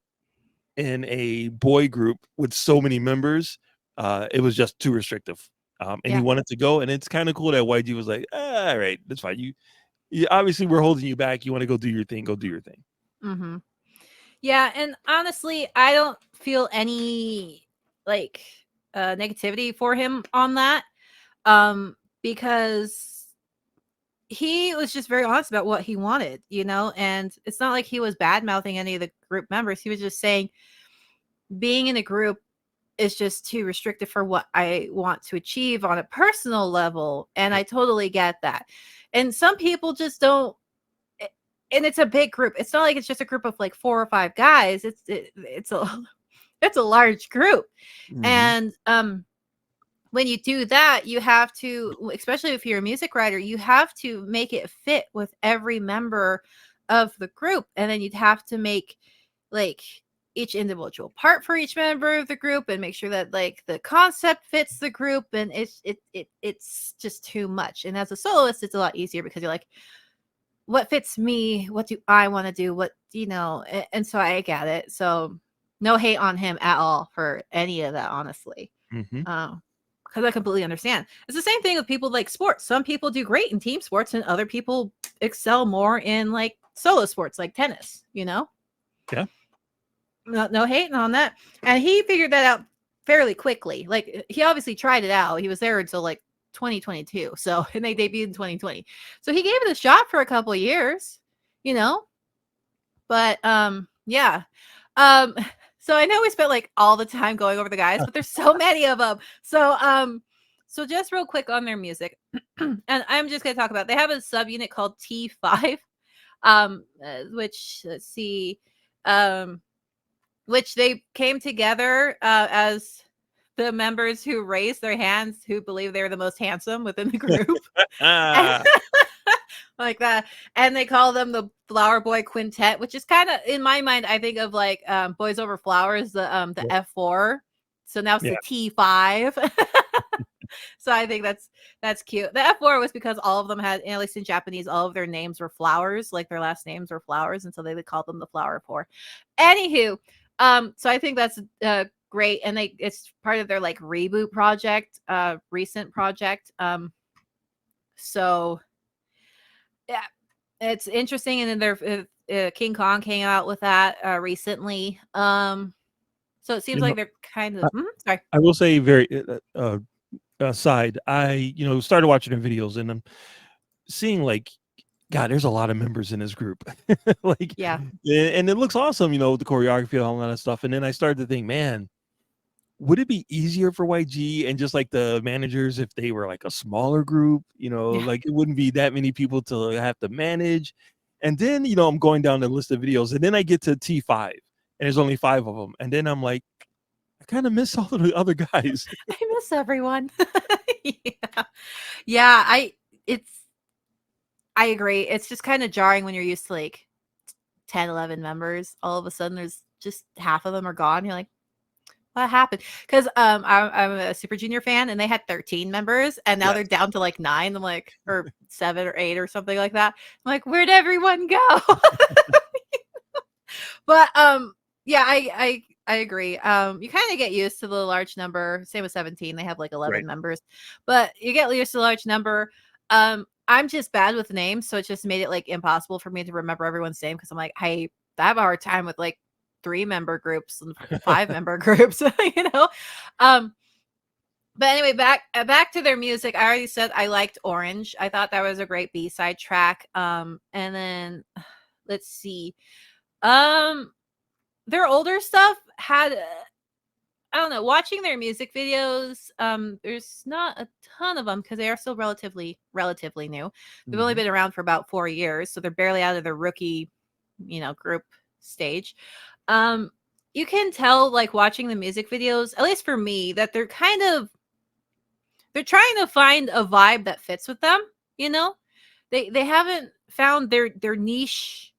in a boy group with so many members, it was just too restrictive. And he wanted to go. And it's kind of cool that YG was like, all right, that's fine. You obviously we're holding you back. You want to go do your thing, go do your thing. Yeah, and honestly, I don't feel any like negativity for him on that, because he was just very honest about what he wanted, and it's not like he was bad mouthing any of the group members. He was just saying being in a group is just too restrictive for what I want to achieve on a personal level, and I totally get that. And some people just don't. And it's a big group. It's not like it's just a group of like 4 or 5 guys. It's a large group. And when you do that, you have to, especially if you're a music writer, you have to make it fit with every member of the group. And then you'd have to make like each individual part for each member of the group and make sure that like the concept fits the group. And it's just too much. And as a soloist, it's a lot easier because you're like, what fits me? What do I want to do? What, and so I get it. So no hate on him at all for any of that, honestly. Because I completely understand. It's the same thing with people like sports. Some people do great in team sports and other people excel more in like solo sports, like tennis, Yeah. No hating on that. And he figured that out fairly quickly. Like he obviously tried it out. He was there until like 2022, so, and they debuted in 2020, so he gave it a shot for a couple of years, but yeah. So I know we spent like all the time going over the guys, but there's so many of them. So just real quick on their music, and I'm just gonna talk about, they have a subunit called T5, which, let's see, which they came together as the members who raised their hands who believe they're the most handsome within the group. Like that. And they call them the Flower Boy Quintet, which is kind of, in my mind, I think of like Boys Over Flowers, the F4. So now it's the T5. So I think that's cute. The F4 was because all of them had, at least in Japanese, all of their names were flowers, like their last names were flowers, and so they would call them the Flower Four. Anywho, so I think that's great, and it's part of their like reboot project, recent project. So yeah, it's interesting, and then their King Kong came out with that recently. So it seems You like know, they're kind of sorry. I will say very aside, I started watching their videos and I'm seeing like, God, there's a lot of members in this group. Like, Yeah. and it looks awesome, with the choreography and all that stuff. And then I started to think, man, would it be easier for YG and just like the managers if they were like a smaller group? Yeah. Like it wouldn't be that many people to have to manage. And then, I'm going down the list of videos, and then I get to T5, and there's only 5 of them. And then I'm like, I kind of miss all of the other guys. I miss everyone. Yeah. Yeah, I agree. It's just kind of jarring when you're used to like 10, 11 members. All of a sudden there's just half of them are gone. You're like, what happened? Because I'm a Super Junior fan, and they had 13 members, and now Yes. they're down to like 9. I'm like, or 7 or 8 or something like that. I'm like, where'd everyone go? But yeah, I agree. You kind of get used to the large number. Same with 17. They have like 11 Right. members, but you get used to the large number. I'm just bad with names, so it just made it like impossible for me to remember everyone's name, because I'm like, I have a hard time with like 3-member groups and 5-member groups, But anyway, back to their music. I already said I liked Orange. I thought that was a great B-side track. And then let's see. Their older stuff had I don't know, watching their music videos, there's not a ton of them because they are still relatively new. They've only been around for about 4 years, so they're barely out of their rookie, group stage. You can tell, like, watching the music videos, at least for me, that they're trying to find a vibe that fits with them. They haven't found their niche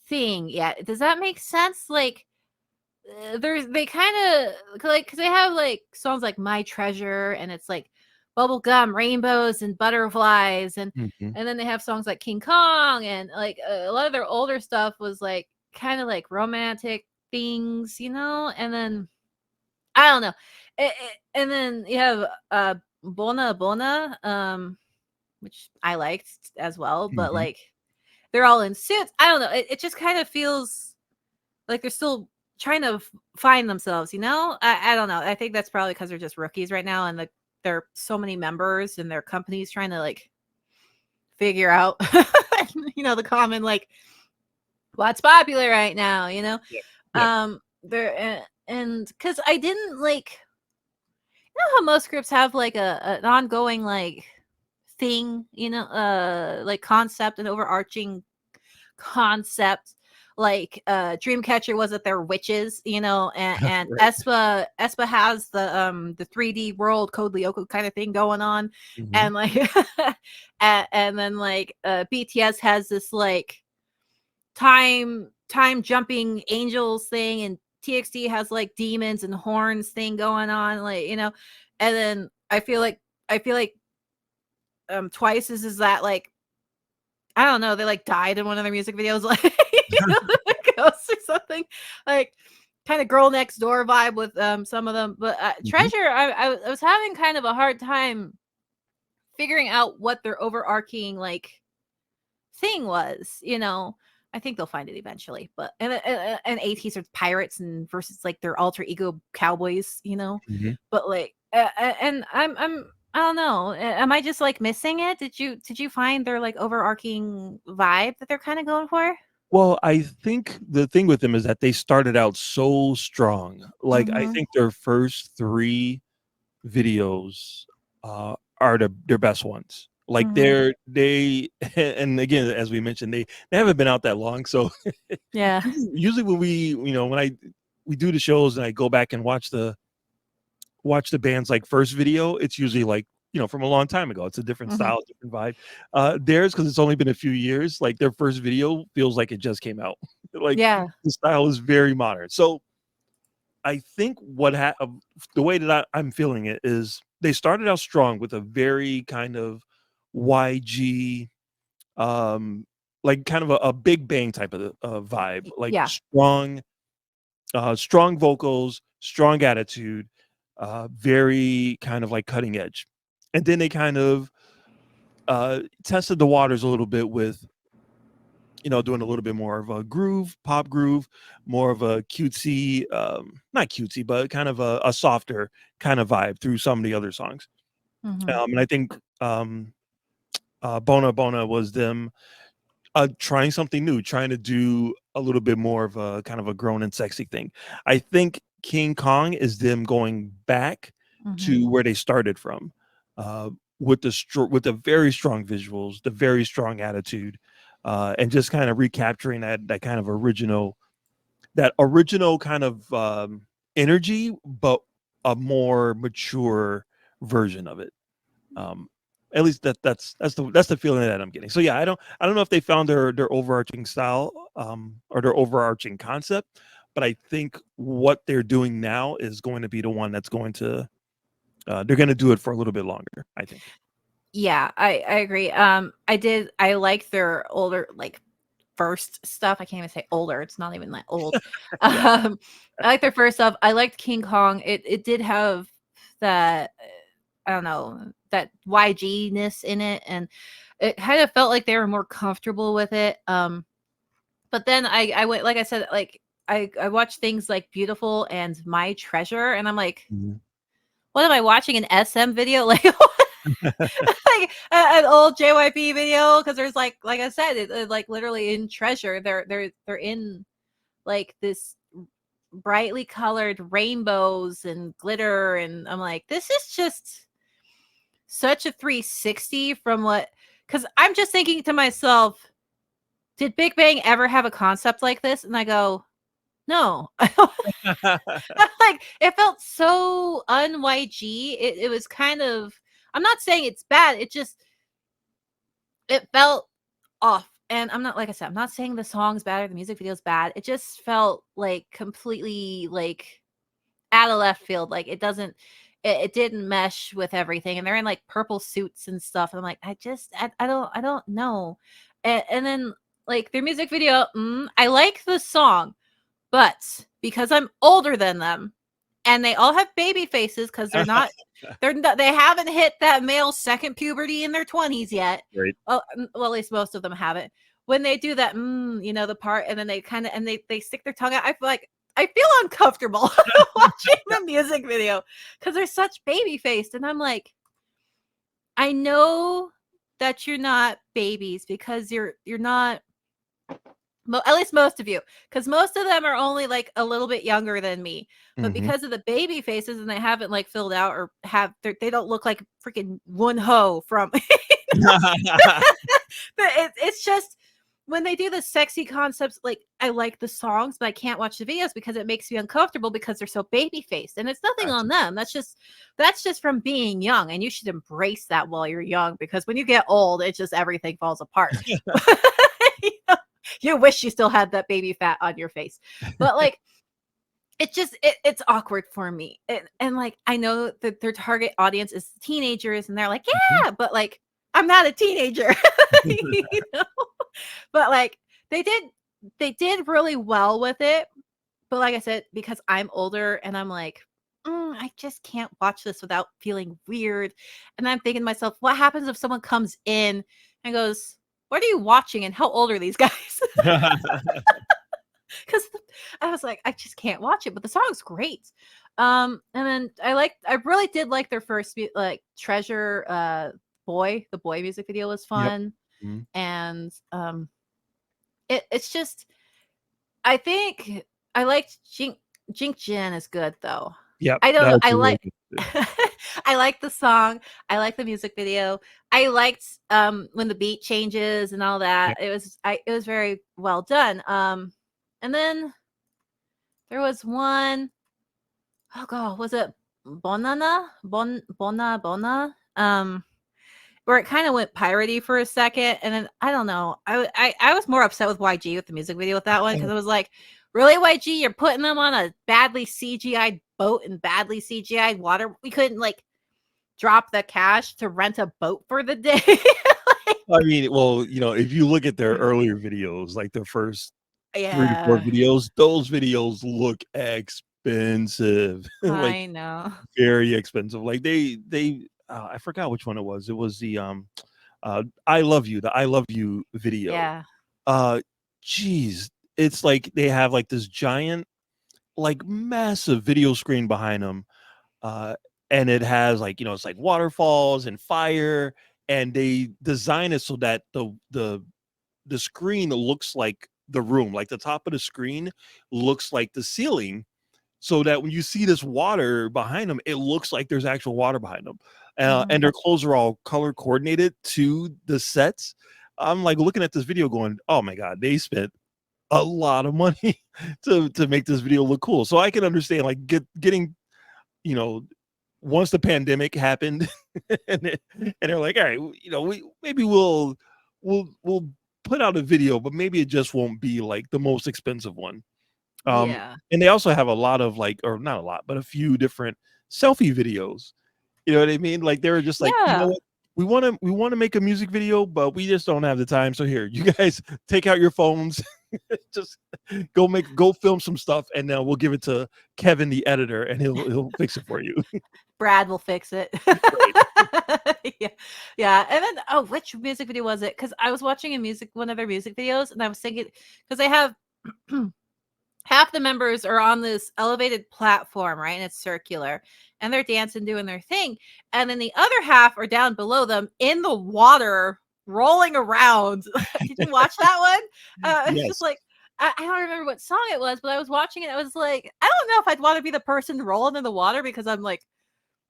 thing yet. Does that make sense? Like, they kind of like, because they have like songs like My Treasure, and it's like bubblegum, rainbows, and butterflies, and then they have songs like King Kong, and like a lot of their older stuff was like kind of like romantic things, and then I don't know. And then you have Bona Bona, which I liked as well, but like they're all in suits. I don't know. It just kind of feels like they're still trying to find themselves, I don't know. I think that's probably because they're just rookies right now, and there are so many members, and their companies trying to like figure out, the common like what's popular right now, Yeah. There and because I didn't like, how most groups have like an ongoing like thing, like concept, an overarching concept. Like Dreamcatcher was that they're witches, and Right. Espa has the 3D world Code Lyoko kind of thing going on. And like and then like BTS has this like time jumping angels thing, and TXT has like demons and horns thing going on, like, and then I feel like Twice is that like, I don't know, they like died in one of their music videos, like, ghosts or something, like kind of girl next door vibe with some of them. But Treasure, I was having kind of a hard time figuring out what their overarching like thing was. I think they'll find it eventually. But and ATs are pirates and versus like their alter ego cowboys. But like and I don't know. Am I just like missing it? Did you find their like overarching vibe that they're kind of going for? Well, I think the thing with them is that they started out so strong. Like, I think their first 3 videos are their best ones. Like, they and again, as we mentioned, they haven't been out that long. So Yeah. usually when we do the shows and I go back and watch the band's like first video, it's usually like, from a long time ago. It's a different style, different vibe. Theirs, because it's only been a few years, like their first video feels like it just came out. Like, Yeah. the style is very modern. So I think the way that I'm feeling it is they started out strong with a very kind of YG, like kind of a Big Bang type of vibe, like Yeah. strong vocals, strong attitude, very kind of like cutting edge. And then they kind of tested the waters a little bit with, doing a little bit more of a pop groove, more of a cutesy, not cutesy, but kind of a softer kind of vibe through some of the other songs. Mhm. And I think Bona Bona was them trying something new, trying to do a little bit more of a kind of a grown and sexy thing. I think King Kong is them going back Mhm. to where they started from, uh, with the very strong visuals, the very strong attitude, and just kind of recapturing that kind of original kind of energy, but a more mature version of it. Um, at least that's the feeling that I'm getting. So yeah, I don't know if they found their overarching style, or their overarching concept, but I think what they're doing now is going to be the one that's going to they're going to do it for a little bit longer, I think. Yeah, I agree. I like their older, like, first stuff. I can't even say older. It's not even that old. Yeah. I like their first stuff. I liked King Kong. It did have that, I don't know, that YG-ness in it, and it kind of felt like they were more comfortable with it. But then I went, like I said, like I watched things like Beautiful and My Treasure, and I'm like, Mhm. what am I watching, an SM video? Like, like an old JYP video? Because there's like I said, like literally in Treasure, they're in like this brightly colored rainbows and glitter, and I'm like, this is just such a 360 from what. Because I'm just thinking to myself, did Big Bang ever have a concept like this? And I go, no. Like, it felt so un-YG. It was kind of, I'm not saying it's bad. It felt off. And I'm not, like I said, I'm not saying the song's bad or the music video's bad. It just felt like completely like out of left field. Like, it didn't mesh with everything. And they're in like purple suits and stuff. And I'm like, I don't know. And then like their music video, I like the song, but because I'm older than them and they all have baby faces because they haven't hit that male second puberty in their 20s yet. Right. Well, at least most of them haven't. When they do that, the part, and then they kind of, and they stick their tongue out, I feel uncomfortable watching the music video because they're such baby faced, and I'm like, I know that you're not babies because you're not. At least most of you, because most of them are only like a little bit younger than me, but Mhm. because of the baby faces and they haven't like filled out or they don't look like freaking one ho from. But it's just when they do the sexy concepts, like I like the songs, but I can't watch the videos because it makes me uncomfortable because they're so baby faced, and it's nothing on Gotcha. them. That's just from being young, and you should embrace that while you're young because when you get old, it just everything falls apart. You know? You wish you still had that baby fat on your face, but like it's awkward for me, and like I know that their target audience is teenagers, and they're like, Mhm. yeah, but like I'm not a teenager. You know? But like they did they did really well with it, but like I said, because I'm older and I'm like, I just can't watch this without feeling weird. And I'm thinking to myself, what happens if someone comes in and goes, what are you watching and how old are these guys? Because I was like, I just can't watch it, but the song's great. And then I really did like their first like Treasure, the boy music video was Yep. fun. Mhm. And it's just, I think I liked Jink Jin is good though. Yep. I don't That know. was I a really like good. I like the song. I like the music video. I liked when the beat changes and all Yep. that. It was very well done. And then there was one, oh god, was it Bona? Where it kind of went piratey for a second, and then I don't know. I was more upset with YG with the music video with that one because I was like, really, YG, you're putting them on a badly CGI boat and badly CGI water. We couldn't like drop the cash to rent a boat for the day. I mean, well, if you look at their earlier videos, like their first 3 to 4 Yeah, videos, those videos look expensive. Like I know. very expensive. Like they I forgot which one it was. It was the I love you, the I love you video. Yeah. Uh geez, it's like they have like this giant, like massive video screen behind them. Uh and it has like, it's like waterfalls and fire, and they design it so that the screen looks like the room, like the top of the screen looks like the ceiling, so that when you see this water behind them, it looks like there's actual water behind them. And their clothes are all color coordinated to the sets. I'm like looking at this video going, oh my God, they spent a lot of money to make this video look cool. So I can understand like getting, you know, once the pandemic happened and they're like, all right, we maybe we'll put out a video, but maybe it just won't be like the most expensive one. Yeah. And they also have a lot of like, or not a lot, but a few different selfie videos. You know what I mean? Like they were just like, you know Yeah. what? We want to make a music video, but we just don't have the time. So here, you guys take out your phones, just go film some stuff, and then we'll give it to Kevin, the editor, and he'll fix it for you. Brad will fix it. Right. Yeah. Yeah. And then, oh, which music video was it? Because I was watching one of their music videos, and I was thinking, because they have half the members are on this elevated platform, right? And it's circular, and they're dancing, doing their thing. And then the other half are down below them in the water, rolling around. Did you watch that one? It's just Yes. like, I don't remember what song it was, but I was watching it. I was like, I don't know if I'd want to be the person rolling in the water because I'm like,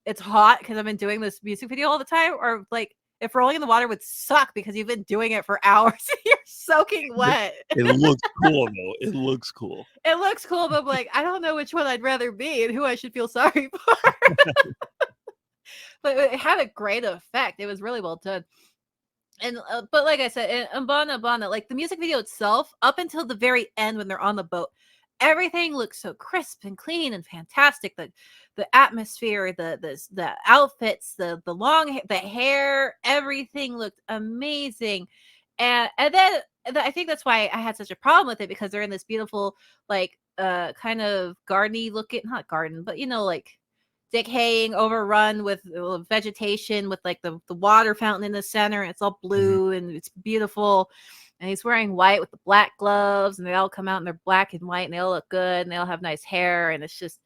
it's hot because I've been doing this music video all the time, or like if rolling in the water would suck because you've been doing it for hours and you're soaking wet. It looks cool though. It looks cool. It looks cool, but I'm like, I don't know which one I'd rather be and who I should feel sorry for. But it had a great effect. It was really well done. And but like I said, in Bana, like the music video itself, up until the very end when they're on the boat, everything looks so crisp and clean and fantastic. The atmosphere, the outfits, the the hair, everything looked amazing. And then I think that's why I had such a problem with it, because they're in this beautiful, like kind of gardeny looking, not garden, but like decaying, overrun with vegetation, with like the water fountain in the center, and it's all blue and it's beautiful. And he's wearing white with the black gloves, and they all come out and they're black and white, and they all look good, and they all have nice hair, and it's just,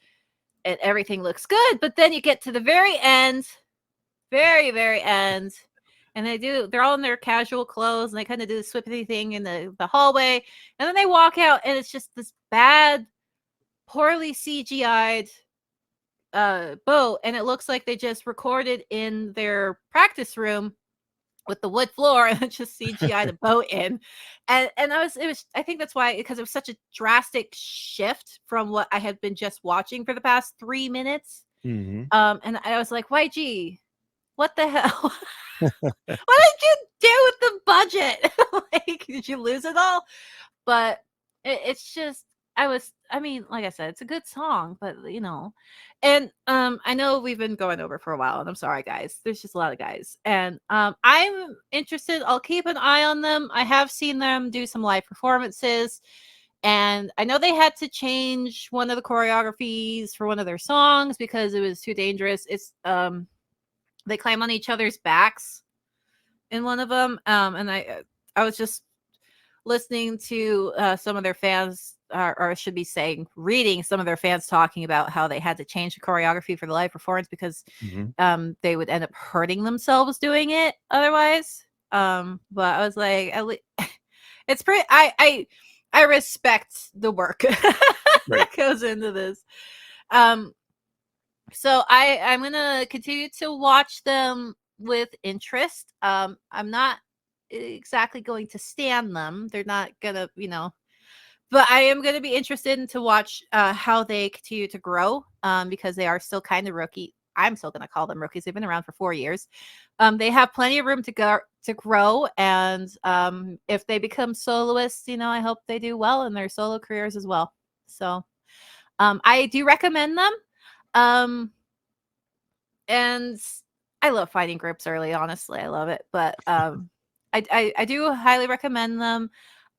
and everything looks good. But then you get to the very end, very, very end, and they're all in their casual clothes, and they kind of do the swippity thing in the hallway, and then they walk out, and it's just this bad, poorly CGI'd boat, and it looks like they just recorded in their practice room with the wood floor and just CGI the boat in. And I think that's why, because it was such a drastic shift from what I had been just watching for the past 3 minutes. Mm-hmm. And I was like, YG, what the hell? What did you do with the budget? Like, did you lose it all? But it's just, I mean, like I said, it's a good song, but and I know we've been going over for a while, and I'm sorry, guys. There's just a lot of guys, and I'm interested. I'll keep an eye on them. I have seen them do some live performances, and I know they had to change one of the choreographies for one of their songs because it was too dangerous. It's they climb on each other's backs in one of them, and I was just listening to some of their fans, or I should be saying, reading some of their fans talking about how they had to change the choreography for the live performance because they would end up hurting themselves doing it otherwise. But I was like, it's pretty. I respect the work that goes into this. So I'm gonna continue to watch them with interest. I'm not exactly going to stand them. They're not gonna, but I am going to be interested in to watch how they continue to grow, because they are still kind of rookie. I'm still going to call them rookies. They've been around for 4 years. They have plenty of room to grow, and if they become soloists, I hope they do well in their solo careers as well. So I do recommend them, and I love finding groups early, honestly. I love it. But I do highly recommend them.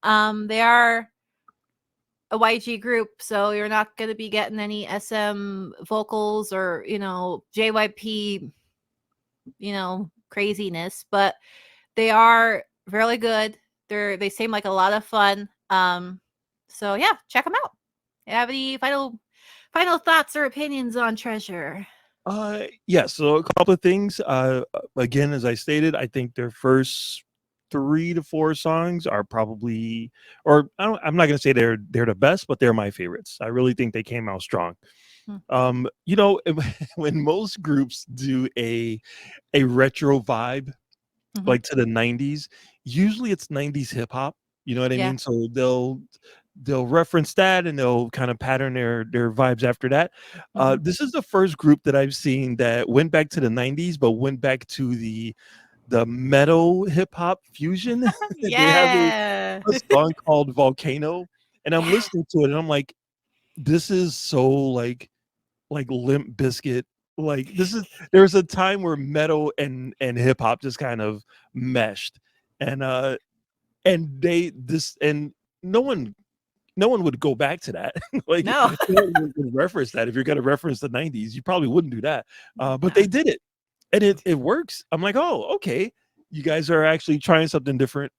They are a YG group, so you're not going to be getting any SM vocals or, JYP, craziness, but they are really good. They seem like a lot of fun. So yeah, check them out. Have any final thoughts or opinions on Treasure? Yeah, so a couple of things. Again, as I stated, I think their first 3 to 4 songs are probably, or I'm not gonna say they're the best, but they're my favorites. I really think they came out strong. Hmm. When most groups do a retro vibe, Mm-hmm. like to the 90s, usually it's 90s hip hop. You know what I Yeah. mean? So they'll reference that and they'll kind of pattern their vibes after that. Mm-hmm. This is the first group that I've seen that went back to the 90s, but went back to the metal hip hop fusion. They have Yeah. a song called Volcano, and I'm Yeah. listening to it and I'm like, this is so like Limp Biscuit. Like there's a time where metal and hip hop just kind of meshed. And they this and no one no one would go back to that. Like No. no one would reference that. If you're gonna reference the 90s, you probably wouldn't do that. But No. they did it, and it works. I'm like, oh, okay. You guys are actually trying something different.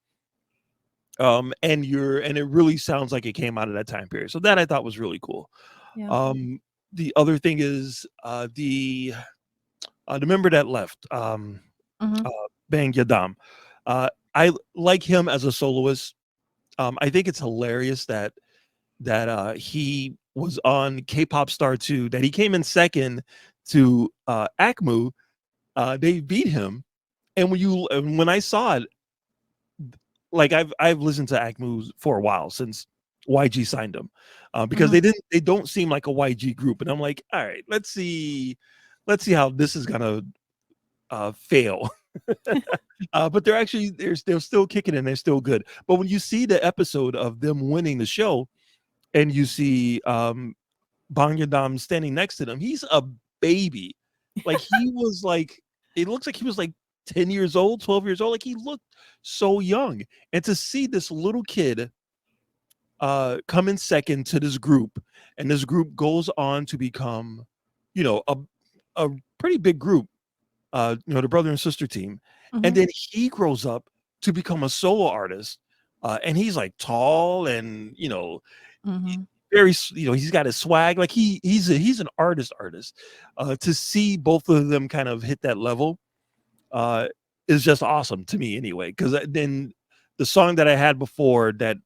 And it really sounds like it came out of that time period. So that I thought was really cool. Yeah. The other thing is the member that left, Mm-hmm. uh, Bang Yadam. I like him as a soloist. I think it's hilarious that he was on K-pop Star 2, that he came in second to Akmu. They beat him, and when I saw it, like I've listened to Akmu for a while since YG signed him, because Mm-hmm. they don't seem like a YG group, and I'm like, all right, let's see how this is gonna fail. But they're still kicking and they're still good. But when you see the episode of them winning the show, and you see Bang Yadam standing next to them, he's a baby. Like he was like, it looks like he was like 10 years old, 12 years old. Like he looked so young. And to see this little kid come in second to this group, and this group goes on to become, you know, a pretty big group, the brother and sister team. And Mm-hmm. then he grows up to become a solo artist. And he's like tall and, Mm-hmm. very, he's got his swag. Like he's an artist. To see both of them kind of hit that level uh is just awesome to me anyway. Because then the song that I had before that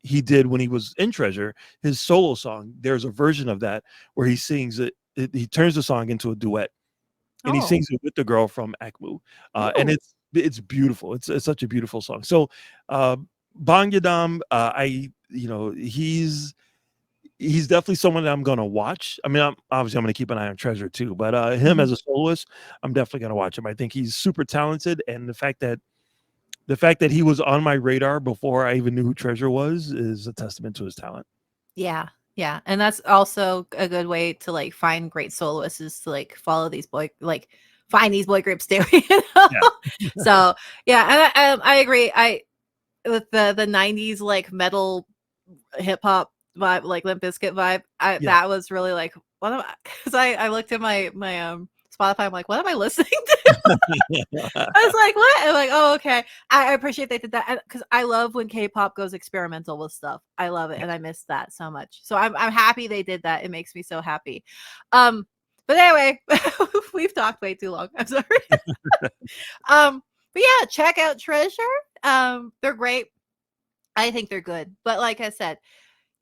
he did when he was in Treasure, his solo song, there's a version of that where he sings he turns the song into a duet, and he Oh. sings it with the girl from Akmu, and Oh. it's beautiful. It's such a beautiful song. So Bang Yadam, he's definitely someone that I'm gonna watch. I mean, I'm gonna keep an eye on Treasure too, but him Mm-hmm. as a soloist, I'm definitely gonna watch him. I think he's super talented, and the fact that he was on my radar before I even knew who Treasure was is a testament to his talent. Yeah. Yeah. And that's also a good way to like find great soloists, is to like follow these find these boy groups too. Yeah, So yeah, and I agree. With the 90s like metal hip hop vibe, like Limp Bizkit vibe, yeah. that was really like what am I, because I looked at my Spotify, I'm like, what am I listening to? I was like, what? I'm like, oh, okay. I appreciate they did that, because I love when K-pop goes experimental with stuff. I love it, and I miss that so much. So I'm happy they did that. It makes me so happy. But anyway, we've talked way too long. I'm sorry. But yeah, check out Treasure. They're great. I think they're good. But like I said,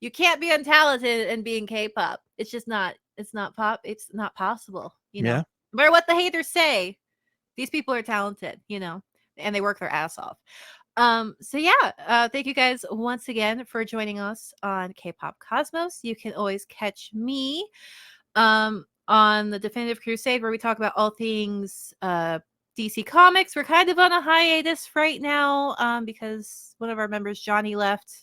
you can't be untalented and being K-pop. It's just not. It's not pop. It's not possible. Yeah. No matter what the haters say, these people are talented, and they work their ass off. So yeah, thank you guys once again for joining us on K-pop Cosmos. You can always catch me on the Definitive Crusade, where we talk about all things DC Comics. We're kind of on a hiatus right now because one of our members, Johnny, left.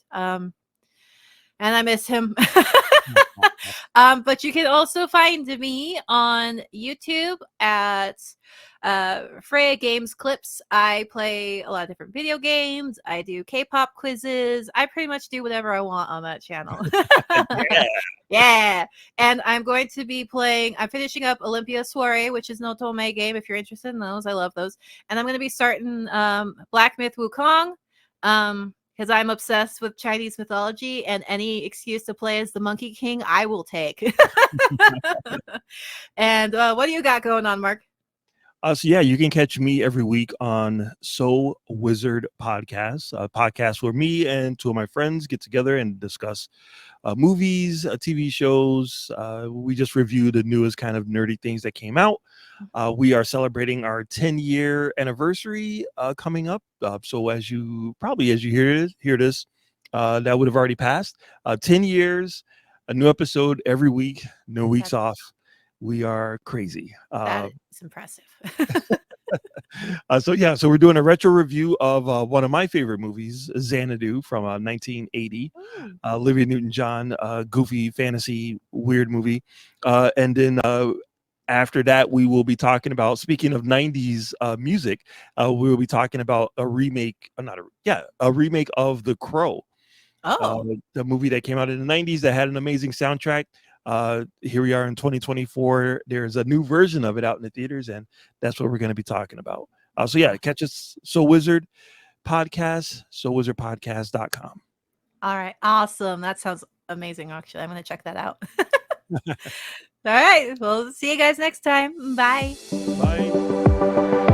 and I miss him. But you can also find me on YouTube at Freyja Games Clips. I play a lot of different video games. I do K-pop quizzes. I pretty much do whatever I want on that channel. Yeah. Yeah. And I'm going to be I'm finishing up Olympia Soiree, which is an Otome game if you're interested in those. I love those. And I'm going to be starting Black Myth Wukong. Because I'm obsessed with Chinese mythology, and any excuse to play as the Monkey King, I will take. And what do you got going on, Mark? So yeah, you can catch me every week on So Wizard Podcast, a podcast where me and two of my friends get together and discuss movies, TV shows. We just reviewed the newest kind of nerdy things that came out. We are celebrating our 10-year anniversary coming up. So as you hear this, that would have already passed. 10 years, a new episode every week, no weeks off. We are crazy. That is impressive. So we're doing a retro review of one of my favorite movies, Xanadu from 1980. Olivia Newton-John, goofy fantasy weird movie. And then after that, we will be talking about, speaking of 90s music, we will be talking about a remake, a remake of The Crow. The movie that came out in the 90s that had an amazing soundtrack. Here we are in 2024. There's a new version of it out in the theaters, and that's what we're going to be talking about. So yeah, catch us, So Wizard Podcast, sowizardpodcast.com. All right, awesome. That sounds amazing. Actually, I'm going to check that out. All right, well, see you guys next time. Bye. Bye.